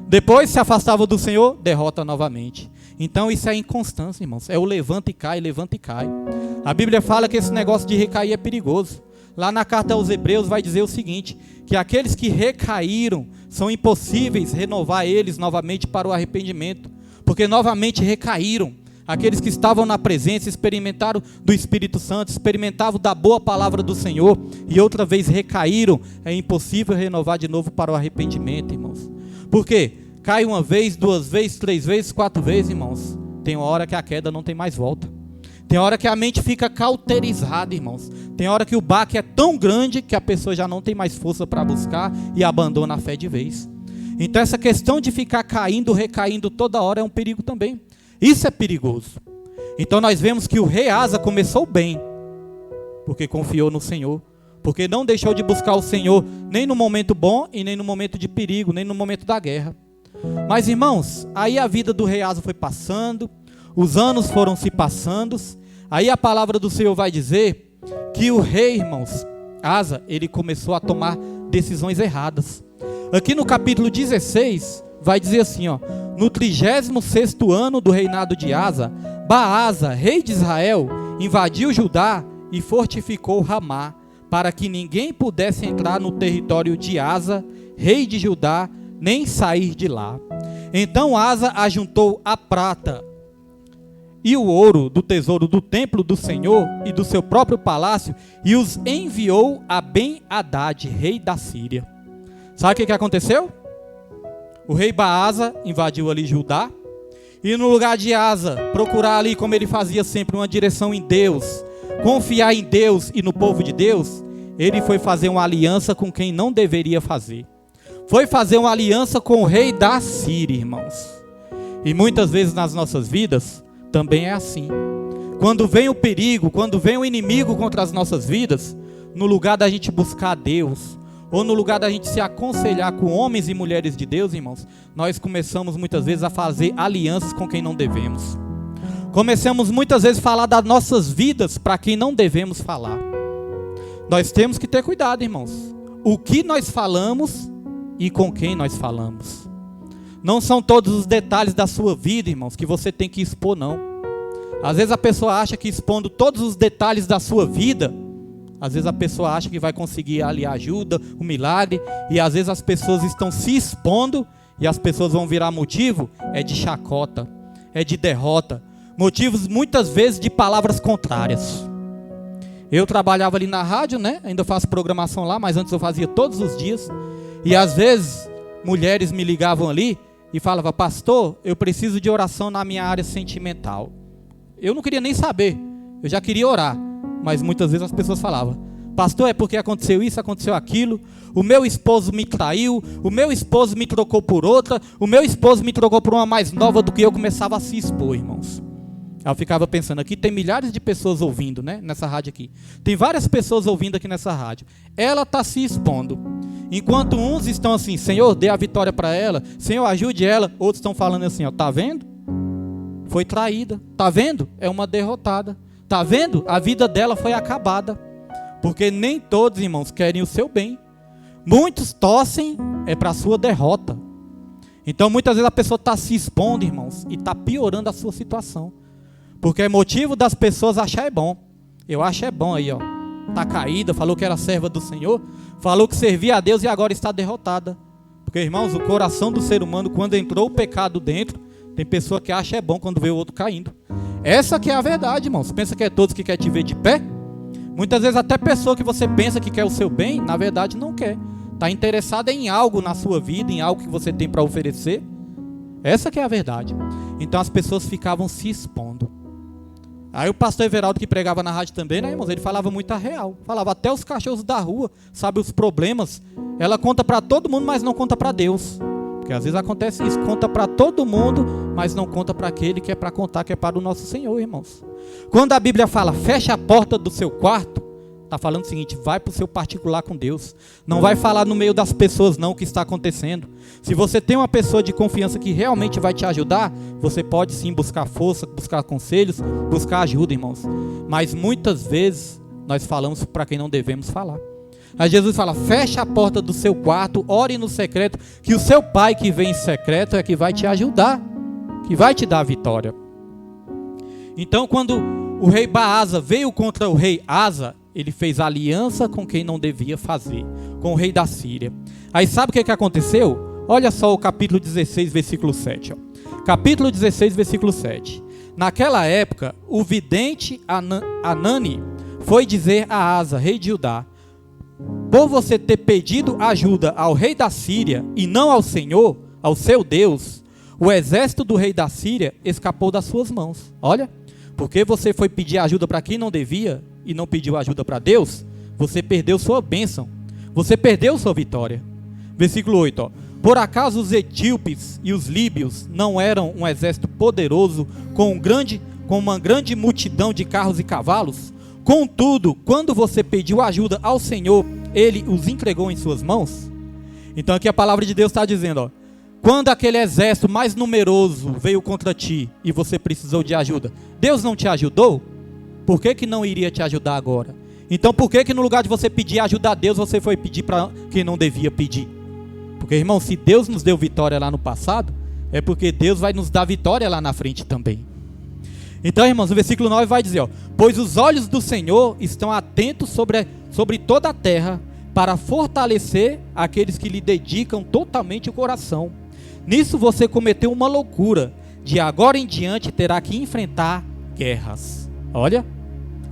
Depois se afastava do Senhor, derrota novamente. Então isso é inconstância, irmãos. É o levanta e cai, levanta e cai. A Bíblia fala que esse negócio de recair é perigoso. Lá na carta aos Hebreus vai dizer o seguinte, que aqueles que recaíram, são impossíveis renovar eles novamente para o arrependimento. Porque novamente recaíram. Aqueles que estavam na presença, experimentaram do Espírito Santo, experimentavam da boa palavra do Senhor, e outra vez recaíram, é impossível renovar de novo para o arrependimento, irmãos. Por quê? Cai uma vez, 2 vezes, 3 vezes, 4 vezes, irmãos. Tem uma hora que a queda não tem mais volta. Tem hora que a mente fica cauterizada, irmãos. Tem hora que o baque é tão grande que a pessoa já não tem mais força para buscar e abandona a fé de vez. Então essa questão de ficar caindo, recaindo toda hora é um perigo também. Isso é perigoso. Então nós vemos que o rei Asa começou bem, porque confiou no Senhor, porque não deixou de buscar o Senhor, nem no momento bom e nem no momento de perigo, nem no momento da guerra. Mas irmãos, aí a vida do rei Asa foi passando, os anos foram se passando, aí a palavra do Senhor vai dizer que o rei, irmãos, Asa, ele começou a tomar decisões erradas. Aqui no capítulo 16, vai dizer assim, ó: no 36º ano do reinado de Asa, Baasa, rei de Israel, invadiu Judá e fortificou Ramá, para que ninguém pudesse entrar no território de Asa, rei de Judá, nem sair de lá. Então Asa ajuntou a prata e o ouro do tesouro do templo do Senhor e do seu próprio palácio e os enviou a Ben-Hadad, rei da Síria. Sabe o que aconteceu? O rei Baasa invadiu ali Judá, e no lugar de Asa procurar ali, como ele fazia sempre, uma direção em Deus, confiar em Deus e no povo de Deus, ele foi fazer uma aliança com quem não deveria fazer. Foi fazer uma aliança com o rei da Síria, irmãos. E muitas vezes nas nossas vidas também é assim. Quando vem o perigo, quando vem o inimigo contra as nossas vidas, no lugar da gente buscar a Deus, ou no lugar da gente se aconselhar com homens e mulheres de Deus, irmãos, nós começamos muitas vezes a fazer alianças com quem não devemos. Começamos muitas vezes a falar das nossas vidas para quem não devemos falar. Nós temos que ter cuidado, irmãos. O que nós falamos e com quem nós falamos. Não são todos os detalhes da sua vida, irmãos, que você tem que expor, não. Às vezes a pessoa acha que expondo todos os detalhes da sua vida, às vezes a pessoa acha que vai conseguir ali a ajuda, o milagre, e às vezes as pessoas estão se expondo e as pessoas vão virar motivo de chacota, de derrota, motivos muitas vezes de palavras contrárias. Eu trabalhava ali na rádio, né? Ainda faço programação lá, mas antes eu fazia todos os dias, e às vezes mulheres me ligavam ali e falavam: pastor, eu preciso de oração na minha área sentimental. Eu não queria nem saber, eu já queria orar. Mas muitas vezes as pessoas falavam: pastor, é porque aconteceu isso, aconteceu aquilo, o meu esposo me traiu, o meu esposo me trocou por outra, o meu esposo me trocou por uma mais nova do que eu. Começava a se expor, irmãos. Eu ficava pensando, aqui tem milhares de pessoas ouvindo, né, nessa rádio aqui. Tem várias pessoas ouvindo aqui nessa rádio. Ela está se expondo. Enquanto uns estão assim: Senhor, dê a vitória para ela, Senhor, ajude ela. Outros estão falando assim: ó, tá vendo? Foi traída. Tá vendo? É uma derrotada. Tá vendo? A vida dela foi acabada. Porque nem todos, irmãos, querem o seu bem. Muitos torcem para a sua derrota. Então muitas vezes a pessoa está se expondo, irmãos, e está piorando a sua situação. Porque é motivo das pessoas achar é bom. Eu acho é bom aí, ó. Está caída, falou que era serva do Senhor, falou que servia a Deus e agora está derrotada. Porque, irmãos, o coração do ser humano, quando entrou o pecado dentro, tem pessoa que acha é bom quando vê o outro caindo. Essa que é a verdade, irmãos. Pensa que é todos que quer te ver de pé? Muitas vezes até pessoa que você pensa que quer o seu bem, na verdade não quer. Está interessada em algo na sua vida, em algo que você tem para oferecer. Essa que é a verdade. Então as pessoas ficavam se expondo. Aí o pastor Everaldo, que pregava na rádio também, né, irmãos, ele falava muito a real. Falava até os cachorros da rua, sabe os problemas. Ela conta para todo mundo, mas não conta para Deus. Porque às vezes acontece isso, conta para todo mundo, mas não conta para aquele que é para contar, que é para o nosso Senhor, irmãos. Quando a Bíblia fala, fecha a porta do seu quarto, está falando o seguinte: vai para o seu particular com Deus. Não vai falar no meio das pessoas não o que está acontecendo. Se você tem uma pessoa de confiança que realmente vai te ajudar, você pode sim buscar força, buscar conselhos, buscar ajuda, irmãos. Mas muitas vezes nós falamos para quem não devemos falar. Aí Jesus fala, fecha a porta do seu quarto, ore no secreto, que o seu pai que vem em secreto é que vai te ajudar, que vai te dar a vitória. Então quando o rei Baasa veio contra o rei Asa, ele fez aliança com quem não devia fazer, com o rei da Síria. Aí sabe o que aconteceu? Olha só o capítulo 16, versículo 7. Ó. Capítulo 16, versículo 7. Naquela época, o vidente Anani foi dizer a Asa, rei de Judá, por você ter pedido ajuda ao rei da Síria e não ao Senhor, ao seu Deus, o exército do rei da Síria escapou das suas mãos. Olha, porque você foi pedir ajuda para quem não devia e não pediu ajuda para Deus, você perdeu sua bênção, você perdeu sua vitória. Versículo 8, ó. Por acaso os etíopes e os líbios não eram um exército poderoso com uma grande multidão de carros e cavalos? Contudo, quando você pediu ajuda ao Senhor, Ele os entregou em suas mãos? Então aqui a palavra de Deus está dizendo, ó, quando aquele exército mais numeroso veio contra ti e você precisou de ajuda, Deus não te ajudou? Por que não iria te ajudar agora? Então por que no lugar de você pedir ajuda a Deus, você foi pedir para quem não devia pedir? Porque, irmão, se Deus nos deu vitória lá no passado, é porque Deus vai nos dar vitória lá na frente também. Então, irmãos, o versículo 9 vai dizer, ó, pois os olhos do Senhor estão atentos sobre toda a terra, para fortalecer aqueles que lhe dedicam totalmente o coração. Nisso você cometeu uma loucura, de agora em diante terá que enfrentar guerras. Olha,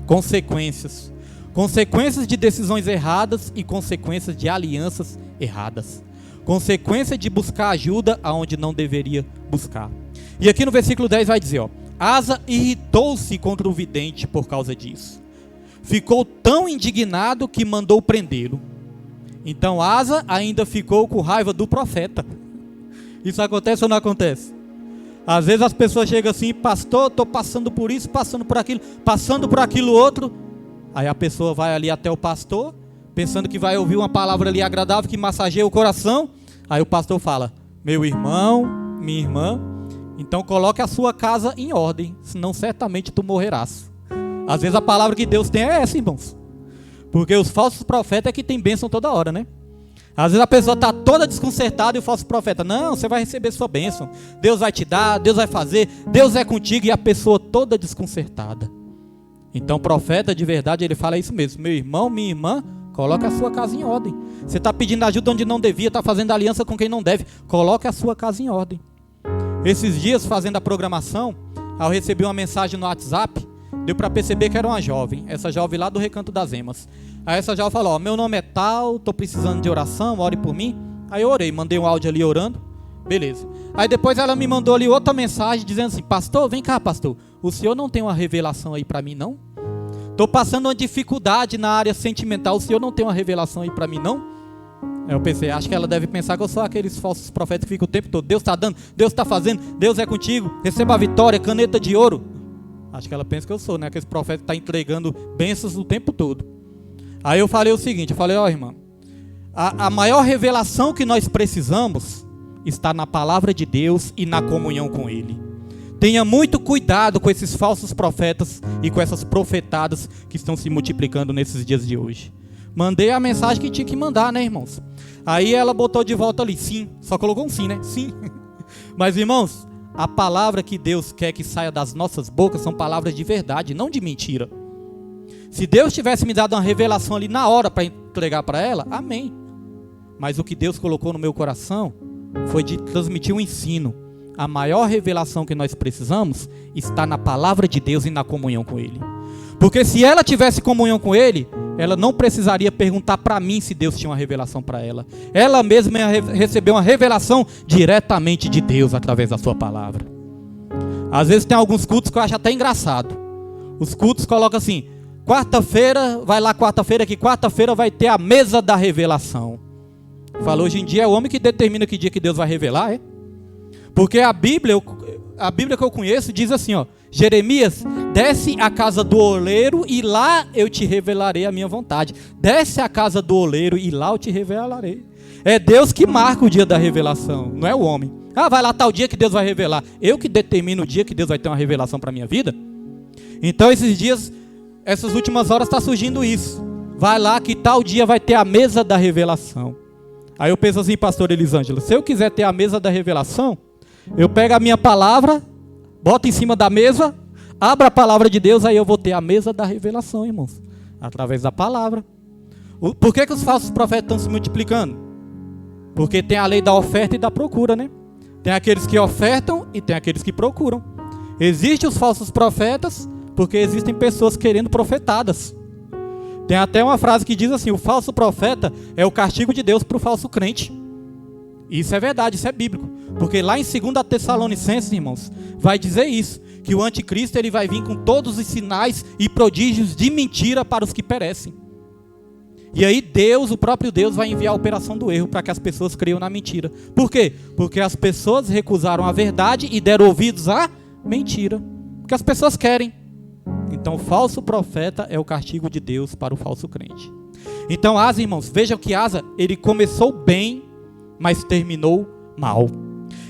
consequências de decisões erradas e consequências de alianças erradas. Consequência de buscar ajuda aonde não deveria buscar. E aqui no versículo 10 vai dizer, ó, Asa irritou-se contra o vidente por causa disso. Ficou tão indignado que mandou prendê-lo. Então Asa ainda ficou com raiva do profeta. Isso acontece ou não acontece? Às vezes as pessoas chegam assim, pastor, estou passando por isso, passando por aquilo outro. Aí a pessoa vai ali até o pastor, pensando que vai ouvir uma palavra ali agradável, que massageia o coração. Aí o pastor fala, meu irmão, minha irmã, então coloque a sua casa em ordem, senão certamente tu morrerás. Às vezes a palavra que Deus tem é essa, irmãos. Porque os falsos profetas é que tem bênção toda hora, né? Às vezes a pessoa está toda desconcertada e o falso profeta, não, você vai receber sua bênção. Deus vai te dar, Deus vai fazer, Deus é contigo, e a pessoa toda desconcertada. Então o profeta de verdade, ele fala isso mesmo, meu irmão, minha irmã, coloque a sua casa em ordem. Você está pedindo ajuda onde não devia, está fazendo aliança com quem não deve, coloque a sua casa em ordem. Esses dias, fazendo a programação, eu recebi uma mensagem no WhatsApp, deu para perceber que era uma jovem, essa jovem lá do Recanto das Emas. Aí essa jovem falou, ó, meu nome é tal, estou precisando de oração, ore por mim. Aí eu orei, mandei um áudio ali orando, beleza. Aí depois ela me mandou ali outra mensagem, dizendo assim, pastor, vem cá pastor, o senhor não tem uma revelação aí para mim não? Estou passando uma dificuldade na área sentimental, o senhor não tem uma revelação aí para mim não? Aí eu pensei, acho que ela deve pensar que eu sou aqueles falsos profetas que ficam o tempo todo, Deus está dando, Deus está fazendo, Deus é contigo, receba a vitória, caneta de ouro. Acho que ela pensa que eu sou, né? Aquele profeta que está entregando bênçãos o tempo todo. Aí eu falei o seguinte, eu falei, ó irmã, a maior revelação que nós precisamos está na palavra de Deus e na comunhão com Ele. Tenha muito cuidado com esses falsos profetas e com essas profetadas que estão se multiplicando nesses dias de hoje. Mandei a mensagem que tinha que mandar, né, irmãos? Aí ela botou de volta ali, sim. Só colocou um sim, né? Sim. Mas, irmãos, a palavra que Deus quer que saia das nossas bocas são palavras de verdade, não de mentira. Se Deus tivesse me dado uma revelação ali na hora para entregar para ela, amém. Mas o que Deus colocou no meu coração foi de transmitir um ensino. A maior revelação que nós precisamos está na palavra de Deus e na comunhão com Ele. Porque se ela tivesse comunhão com Ele, ela não precisaria perguntar para mim se Deus tinha uma revelação para ela. Ela mesma ia receber uma revelação diretamente de Deus através da sua palavra. Às vezes tem alguns cultos que eu acho até engraçado. Os cultos colocam assim, quarta-feira, vai lá quarta-feira, que quarta-feira vai ter a mesa da revelação. Fala, hoje em dia é o homem que determina que dia que Deus vai revelar, é? Porque a Bíblia que eu conheço diz assim, ó, Jeremias, desce à casa do oleiro e lá eu te revelarei a minha vontade. Desce à casa do oleiro e lá eu te revelarei. É Deus que marca o dia da revelação, não é o homem. Ah, vai lá tal dia que Deus vai revelar. Eu que determino o dia que Deus vai ter uma revelação para a minha vida. Então esses dias essas últimas horas está surgindo isso. Vai lá que tal dia vai ter a mesa da revelação. Aí eu penso assim, pastor Elisângela, se eu quiser ter a mesa da revelação, eu pego a minha palavra, boto em cima da mesa, abro a palavra de Deus, aí eu vou ter a mesa da revelação, irmãos. Através da palavra. Por que os falsos profetas estão se multiplicando? Porque tem a lei da oferta e da procura, né? Tem aqueles que ofertam e tem aqueles que procuram. Existem os falsos profetas porque existem pessoas querendo profetadas. Tem até uma frase que diz assim, o falso profeta é o castigo de Deus para o falso crente. Isso é verdade, isso é bíblico. Porque lá em 2 Tessalonicenses, irmãos, vai dizer isso, que o anticristo ele vai vir com todos os sinais e prodígios de mentira para os que perecem. E aí Deus, o próprio Deus, vai enviar a operação do erro para que as pessoas creiam na mentira. Por quê? Porque as pessoas recusaram a verdade e deram ouvidos à mentira. Porque as pessoas querem. Então o falso profeta é o castigo de Deus para o falso crente. Então Asa, irmãos, vejam que Asa, ele começou bem, mas terminou mal.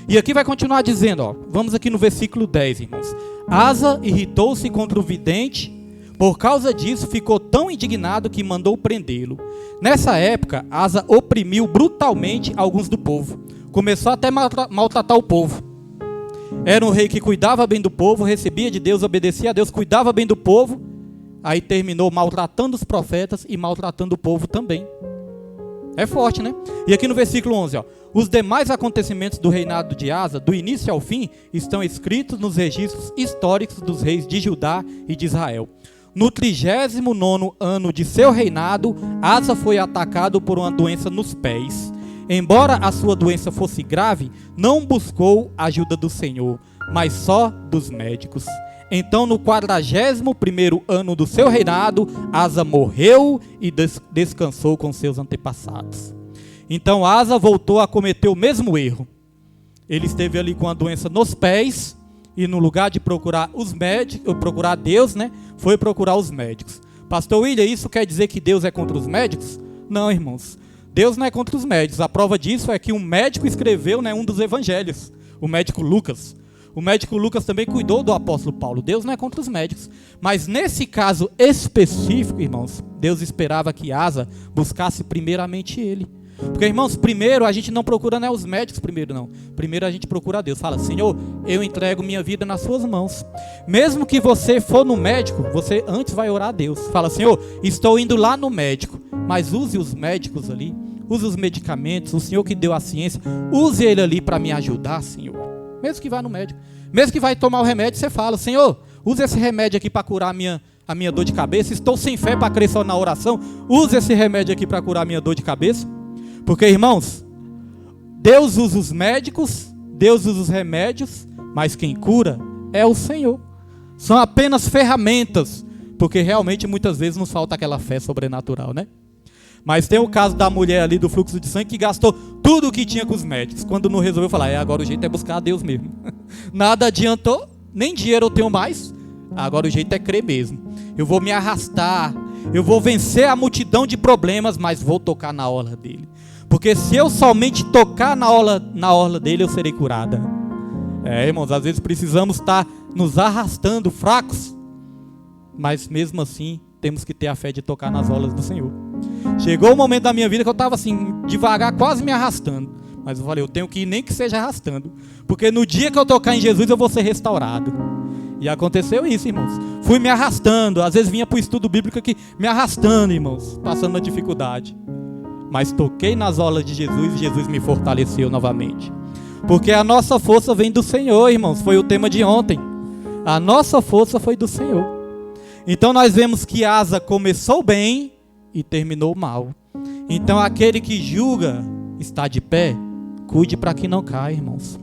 E aqui vai continuar dizendo, ó, vamos aqui no versículo 10, irmãos. Asa irritou-se contra o vidente, por causa disso ficou tão indignado que mandou prendê-lo. Nessa época, Asa oprimiu brutalmente alguns do povo. Começou até a maltratar o povo. Era um rei que cuidava bem do povo, recebia de Deus, obedecia a Deus, cuidava bem do povo. Aí terminou maltratando os profetas e maltratando o povo também. É forte, né? E aqui no versículo 11, ó, os demais acontecimentos do reinado de Asa, do início ao fim, estão escritos nos registros históricos dos reis de Judá e de Israel. No 39º ano de seu reinado, Asa foi atacado por uma doença nos pés. Embora a sua doença fosse grave, não buscou a ajuda do Senhor, mas só dos médicos. Então, no 41º ano do seu reinado, Asa morreu e descansou com seus antepassados. Então, Asa voltou a cometer o mesmo erro. Ele esteve ali com a doença nos pés e no lugar de procurar os médicos, procurar Deus, né, foi procurar os médicos. Pastor William, isso quer dizer que Deus é contra os médicos? Não, irmãos. Deus não é contra os médicos. A prova disso é que um médico escreveu, né, um dos evangelhos, o médico Lucas. O médico Lucas também cuidou do apóstolo Paulo. Deus não é contra os médicos. Mas nesse caso específico, irmãos, Deus esperava que Asa buscasse primeiramente ele. Porque, irmãos, primeiro a gente não procura, né, os médicos primeiro, não. Primeiro a gente procura a Deus. Fala, Senhor, eu entrego minha vida nas suas mãos. Mesmo que você for no médico, você antes vai orar a Deus. Fala, Senhor, estou indo lá no médico. Mas use os médicos ali, use os medicamentos, o Senhor que deu a ciência, use ele ali para me ajudar, Senhor. Mesmo que vá no médico, mesmo que vai tomar o remédio, você fala, Senhor, use esse remédio aqui para curar a minha dor de cabeça. Estou sem fé para crer só na oração, use esse remédio aqui para curar a minha dor de cabeça. Porque, irmãos, Deus usa os médicos, Deus usa os remédios, mas quem cura é o Senhor. São apenas ferramentas, porque realmente muitas vezes nos falta aquela fé sobrenatural, né? Mas tem o caso da mulher ali do fluxo de sangue que gastou tudo o que tinha com os médicos. Quando não resolveu falar, agora o jeito é buscar a Deus mesmo. Nada adiantou, nem dinheiro eu tenho mais. Agora o jeito é crer mesmo. Eu vou me arrastar, eu vou vencer a multidão de problemas, mas vou tocar na orla dele. Porque se eu somente tocar na orla dele, eu serei curada. Irmãos, às vezes precisamos estar nos arrastando fracos, mas mesmo assim, temos que ter a fé de tocar nas orlas do Senhor. Chegou o momento da minha vida que eu estava assim, devagar, quase me arrastando. Mas eu falei, eu tenho que ir nem que seja arrastando. Porque no dia que eu tocar em Jesus, eu vou ser restaurado. E aconteceu isso, irmãos. Fui me arrastando. Às vezes vinha para o estudo bíblico aqui, me arrastando, irmãos. Passando na dificuldade. Mas toquei nas orlas de Jesus e Jesus me fortaleceu novamente. Porque a nossa força vem do Senhor, irmãos. Foi o tema de ontem. A nossa força foi do Senhor. Então nós vemos que Asa começou bem e terminou mal. Então aquele que julga está de pé, cuide para que não caia, irmãos.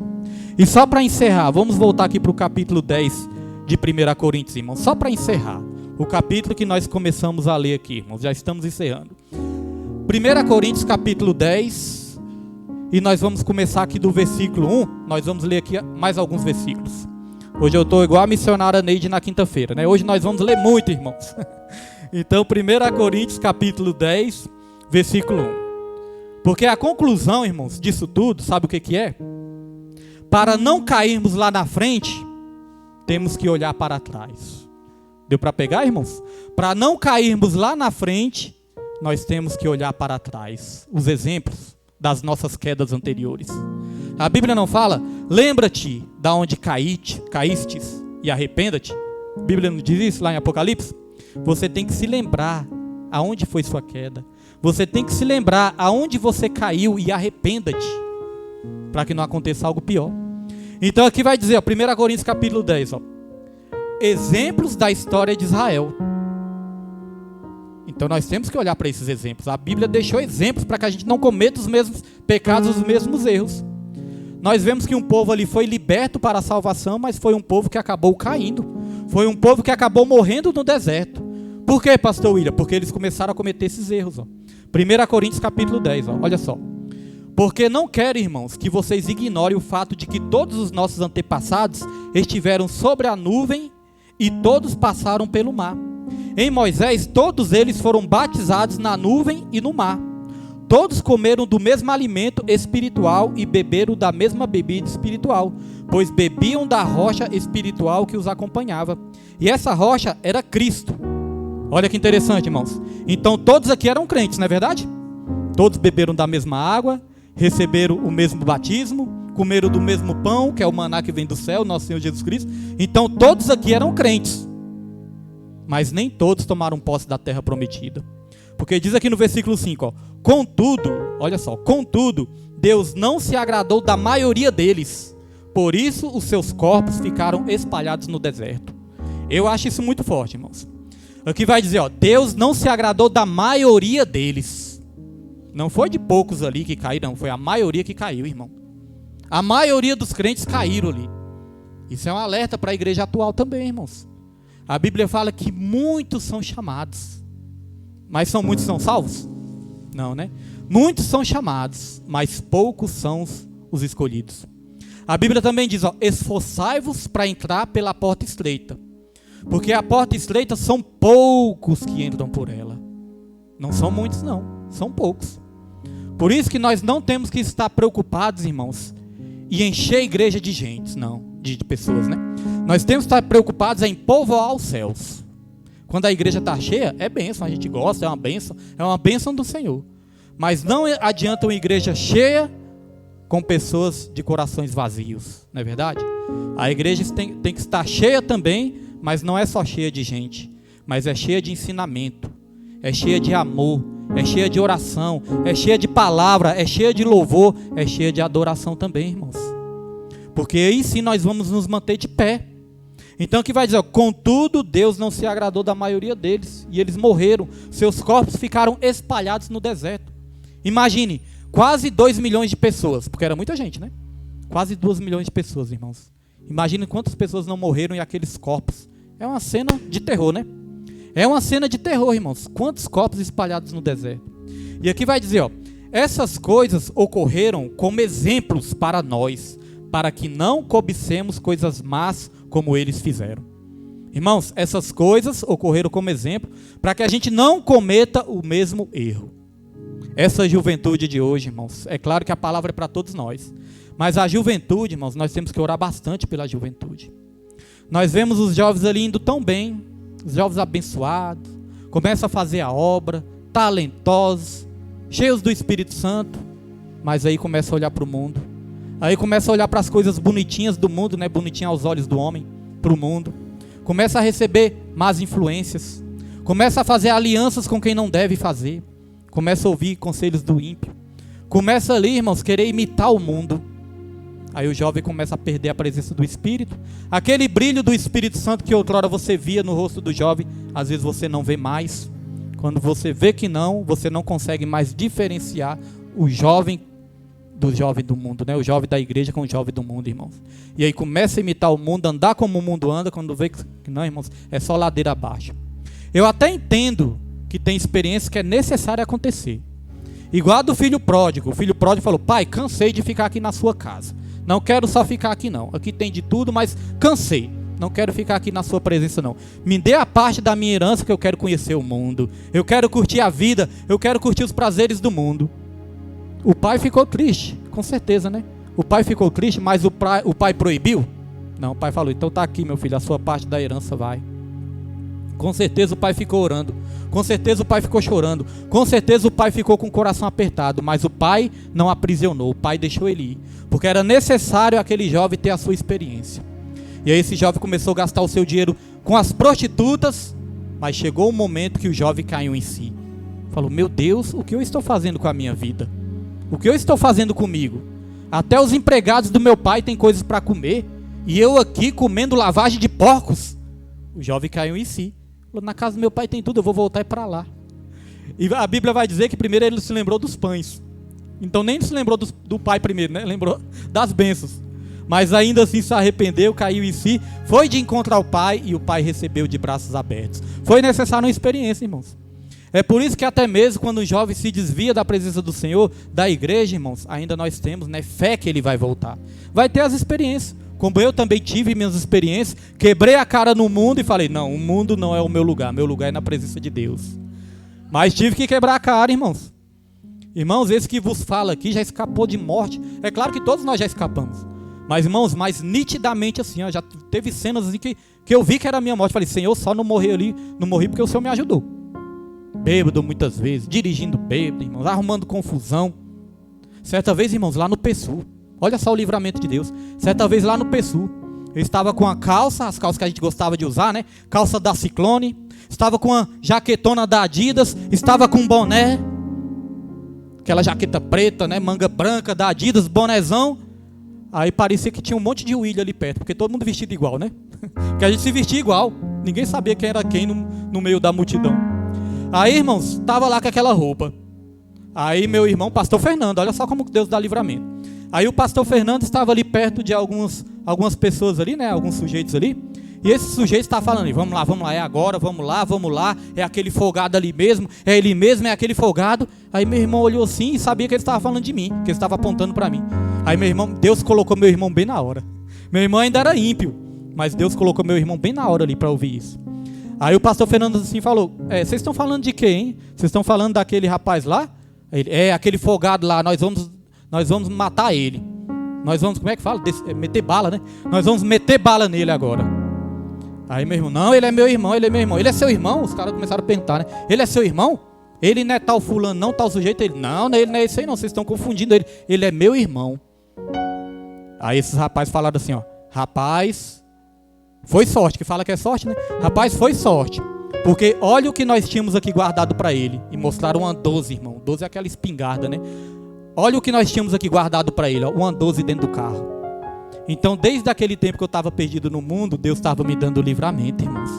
E só para encerrar, vamos voltar aqui para o capítulo 10 de 1 Coríntios, irmãos. Só para encerrar, o capítulo que nós começamos a ler aqui, irmãos. Já estamos encerrando. 1 Coríntios capítulo 10, e nós vamos começar aqui do versículo 1, nós vamos ler aqui mais alguns versículos. Hoje eu estou igual a missionária Neide na quinta-feira, né? Hoje nós vamos ler muito, irmãos. Então, 1 Coríntios capítulo 10, versículo 1. Porque a conclusão, irmãos, disso tudo, sabe o que é? Para não cairmos lá na frente, temos que olhar para trás. Deu para pegar, irmãos? Para não cairmos lá na frente, nós temos que olhar para trás. Os exemplos das nossas quedas anteriores. A Bíblia não fala, lembra-te da onde caístes e arrependa-te. A Bíblia não diz isso lá em Apocalipse? Você tem que se lembrar aonde foi sua queda. Você tem que se lembrar aonde você caiu e arrependa-te, para que não aconteça algo pior. Então aqui vai dizer, ó, 1 Coríntios capítulo 10, ó, exemplos da história de Israel. Então nós temos que olhar para esses exemplos. A Bíblia deixou exemplos para que a gente não cometa os mesmos pecados, os mesmos erros. Nós vemos que um povo ali foi liberto para a salvação, mas foi um povo que acabou caindo. Foi um povo que acabou morrendo no deserto. Por quê, pastor William? Porque eles começaram a cometer esses erros. Ó. 1 Coríntios capítulo 10, ó, olha só. Porque não quero, irmãos, que vocês ignorem o fato de que todos os nossos antepassados estiveram sobre a nuvem e todos passaram pelo mar. Em Moisés, todos eles foram batizados na nuvem e no mar. Todos comeram do mesmo alimento espiritual e beberam da mesma bebida espiritual, pois bebiam da rocha espiritual que os acompanhava. E essa rocha era Cristo. Olha que interessante, irmãos. Então todos aqui eram crentes, não é verdade? Todos beberam da mesma água, receberam o mesmo batismo, comeram do mesmo pão, que é o maná que vem do céu, nosso Senhor Jesus Cristo. Então todos aqui eram crentes. Mas nem todos tomaram posse da terra prometida. Porque diz aqui no versículo 5, ó, contudo, olha só, contudo, Deus não se agradou da maioria deles. Por isso os seus corpos ficaram espalhados no deserto. Eu acho isso muito forte, irmãos. Aqui vai dizer, ó, Deus não se agradou da maioria deles. Não foi de poucos ali que caíram, foi a maioria que caiu, irmão. A maioria dos crentes caíram ali. Isso é um alerta para a igreja atual também, irmãos. A Bíblia fala que muitos são chamados. Mas são muitos que são salvos? Não, né? Muitos são chamados, mas poucos são os escolhidos. A Bíblia também diz, ó, esforçai-vos para entrar pela porta estreita. Porque a porta estreita são poucos que entram por ela. Não são muitos, não. São poucos. Por isso que nós não temos que estar preocupados, irmãos, e encher a igreja de gente, não, de pessoas, né? Nós temos que estar preocupados em povoar os céus. Quando a igreja está cheia, é bênção, a gente gosta, é uma bênção do Senhor. Mas não adianta uma igreja cheia com pessoas de corações vazios, não é verdade? A igreja tem que estar cheia também, mas não é só cheia de gente, mas é cheia de ensinamento, é cheia de amor, é cheia de oração, é cheia de palavra, é cheia de louvor, é cheia de adoração também, irmãos. Porque aí sim nós vamos nos manter de pé. Então o que vai dizer? Contudo, Deus não se agradou da maioria deles, e eles morreram, seus corpos ficaram espalhados no deserto. Imagine, quase 2 milhões de pessoas, porque era muita gente, né? Quase 2 milhões de pessoas, irmãos. Imagine quantas pessoas não morreram e aqueles corpos. É uma cena de terror, né? É uma cena de terror, irmãos. Quantos corpos espalhados no deserto. E aqui vai dizer, ó, essas coisas ocorreram como exemplos para nós, para que não cobicemos coisas más como eles fizeram. Irmãos, essas coisas ocorreram como exemplo para que a gente não cometa o mesmo erro. Essa juventude de hoje, irmãos, é claro que a palavra é para todos nós, mas a juventude, irmãos, nós temos que orar bastante pela juventude. Nós vemos os jovens ali indo tão bem, os jovens abençoados, começam a fazer a obra, talentosos, cheios do Espírito Santo, mas aí começa a olhar para o mundo. Aí começa a olhar para as coisas bonitinhas do mundo, né? Bonitinha aos olhos do homem, para o mundo. Começa a receber más influências. Começa a fazer alianças com quem não deve fazer. Começa a ouvir conselhos do ímpio. Começa ali, irmãos, querer imitar o mundo. Aí o jovem começa a perder a presença do Espírito. Aquele brilho do Espírito Santo que outrora você via no rosto do jovem, às vezes você não vê mais. Quando você vê que não, você não consegue mais diferenciar o jovem do jovem do mundo, né? O jovem da igreja com o jovem do mundo, irmãos. E aí começa a imitar o mundo, andar como o mundo anda, quando vê que não, irmãos, é só ladeira abaixo. Eu até entendo que tem experiência que é necessária acontecer. Igual a do filho pródigo. O filho pródigo falou, pai, cansei de ficar aqui na sua casa. Não quero só ficar aqui não. Aqui tem de tudo, mas cansei. Não quero ficar aqui na sua presença não. Me dê a parte da minha herança que eu quero conhecer o mundo. Eu quero curtir a vida. Eu quero curtir os prazeres do mundo. O pai ficou triste, com certeza, né? O pai ficou triste, mas o pai proibiu? Não, o pai falou, então tá aqui, meu filho, a sua parte da herança vai. Com certeza o pai ficou orando. Com certeza o pai ficou chorando. Com certeza o pai ficou com o coração apertado. Mas o pai não aprisionou. O pai deixou ele ir. Porque era necessário aquele jovem ter a sua experiência. E aí esse jovem começou a gastar o seu dinheiro com as prostitutas. Mas chegou um momento que o jovem caiu em si. Falou: meu Deus, o que eu estou fazendo com a minha vida? O que eu estou fazendo comigo? Até os empregados do meu pai têm coisas para comer. E eu aqui comendo lavagem de porcos. O jovem caiu em si. Falou: na casa do meu pai tem tudo, eu vou voltar para lá. E a Bíblia vai dizer que primeiro ele se lembrou dos pães. Então nem se lembrou do pai primeiro, né? Lembrou das bênçãos. Mas ainda assim se arrependeu, caiu em si, foi de encontro ao pai e o pai recebeu de braços abertos. Foi necessário uma experiência, irmãos. É por isso que até mesmo quando um jovem se desvia da presença do Senhor, da igreja, irmãos, ainda nós temos, né, fé que ele vai voltar. Vai ter as experiências. Como eu também tive minhas experiências, quebrei a cara no mundo e falei: não, o mundo não é o meu lugar é na presença de Deus. Mas tive que quebrar a cara, irmãos. Irmãos, esse que vos fala aqui já escapou de morte. É claro que todos nós já escapamos. Mas, irmãos, mais nitidamente assim, ó, já teve cenas assim que eu vi que era a minha morte. Falei: Senhor, só não morri ali, não morri porque o Senhor me ajudou. Bêbado muitas vezes, dirigindo bêbado, irmãos, arrumando confusão. Certa vez, irmãos, lá no PSU. Olha só o livramento de Deus. Certa vez lá no PSU, eu estava com a calça, as calças que a gente gostava de usar, né? Calça da Ciclone. Estava com a jaquetona da Adidas. Estava com um boné. Aquela jaqueta preta, né? Manga branca da Adidas, bonézão. Aí parecia que tinha um monte de William ali perto, porque todo mundo vestido igual, né? Que a gente se vestia igual. Ninguém sabia quem era quem no meio da multidão. Aí, irmãos, estava lá com aquela roupa. Aí meu irmão, pastor Fernando, olha só como Deus dá livramento. Aí o pastor Fernando estava ali perto de algumas pessoas ali, né? Alguns sujeitos ali. E esse sujeito estava falando: vamos lá, é agora, vamos lá. É aquele folgado ali mesmo, é ele mesmo, é aquele folgado. Aí meu irmão olhou assim e sabia que ele estava falando de mim, que ele estava apontando para mim. Aí meu irmão, Deus colocou meu irmão bem na hora. Meu irmão ainda era ímpio, mas Deus colocou meu irmão bem na hora ali para ouvir isso. Aí o pastor Fernando assim falou: vocês estão falando de quem, hein? Vocês estão falando daquele rapaz lá? Ele: aquele folgado lá, nós vamos matar ele. Nós vamos, como é que fala? Meter bala, né? Nós vamos meter bala nele agora. Aí meu irmão: não, ele é meu irmão. Ele é seu irmão? Os caras começaram a perguntar, né? Ele é seu irmão? Ele não é tal fulano, não, tal sujeito? Ele: não, ele não é esse aí não, vocês estão confundindo ele. Ele é meu irmão. Aí esses rapazes falaram assim, ó: rapaz, foi sorte, que fala que é sorte, né? Rapaz, foi sorte. Porque olha o que nós tínhamos aqui guardado para ele. E mostraram uma 12, irmão. 12 é aquela espingarda, né? Olha o que nós tínhamos aqui guardado para ele, ó, uma 12 dentro do carro. Então, desde aquele tempo que eu estava perdido no mundo, Deus estava me dando livramento, irmãos.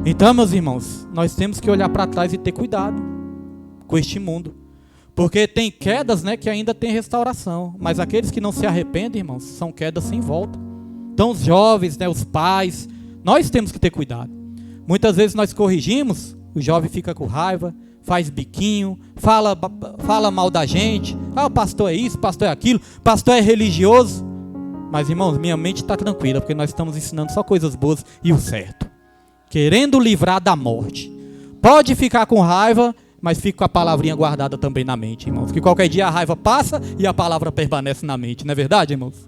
Então, meus irmãos, nós temos que olhar para trás e ter cuidado com este mundo. Porque tem quedas, né, que ainda tem restauração. Mas aqueles que não se arrependem, irmãos, são quedas sem volta. Então, os jovens, né, os pais, nós temos que ter cuidado. Muitas vezes nós corrigimos, o jovem fica com raiva, faz biquinho, fala mal da gente. O pastor é isso, pastor é aquilo, pastor é religioso. Mas, irmãos, minha mente está tranquila, porque nós estamos ensinando só coisas boas e o certo. Querendo livrar da morte. Pode ficar com raiva, mas fica com a palavrinha guardada também na mente, irmãos. Que qualquer dia a raiva passa e a palavra permanece na mente, não é verdade, irmãos?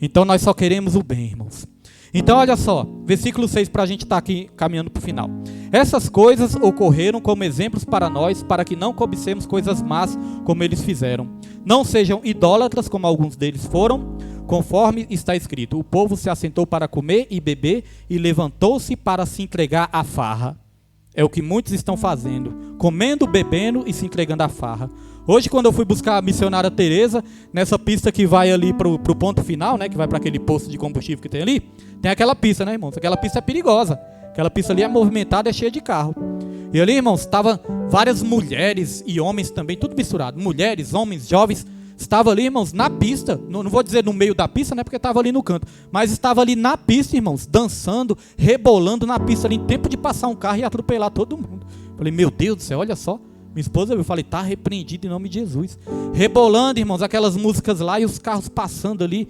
Então nós só queremos o bem, irmãos. Então olha só, versículo 6 para a gente estar aqui caminhando para o final. Essas coisas ocorreram como exemplos para nós, para que não cobicemos coisas más como eles fizeram. Não sejam idólatras como alguns deles foram, conforme está escrito: o povo se assentou para comer e beber e levantou-se para se entregar à farra. É o que muitos estão fazendo, comendo, bebendo e se entregando à farra. Hoje, quando eu fui buscar a missionária Tereza, nessa pista que vai ali para o ponto final, né, que vai para aquele posto de combustível que tem ali, tem aquela pista, né, irmãos? Aquela pista é perigosa. Aquela pista ali é movimentada, é cheia de carro. E ali, irmãos, estavam várias mulheres e homens também, tudo misturado. Mulheres, homens, jovens, estavam ali, irmãos, na pista. Não vou dizer no meio da pista, né, porque estava ali no canto. Mas estava ali na pista, irmãos, dançando, rebolando na pista ali, em tempo de passar um carro e atropelar todo mundo. Falei: meu Deus do céu, olha só. Minha esposa, eu falei: tá repreendido em nome de Jesus. Rebolando, irmãos, aquelas músicas lá e os carros passando ali,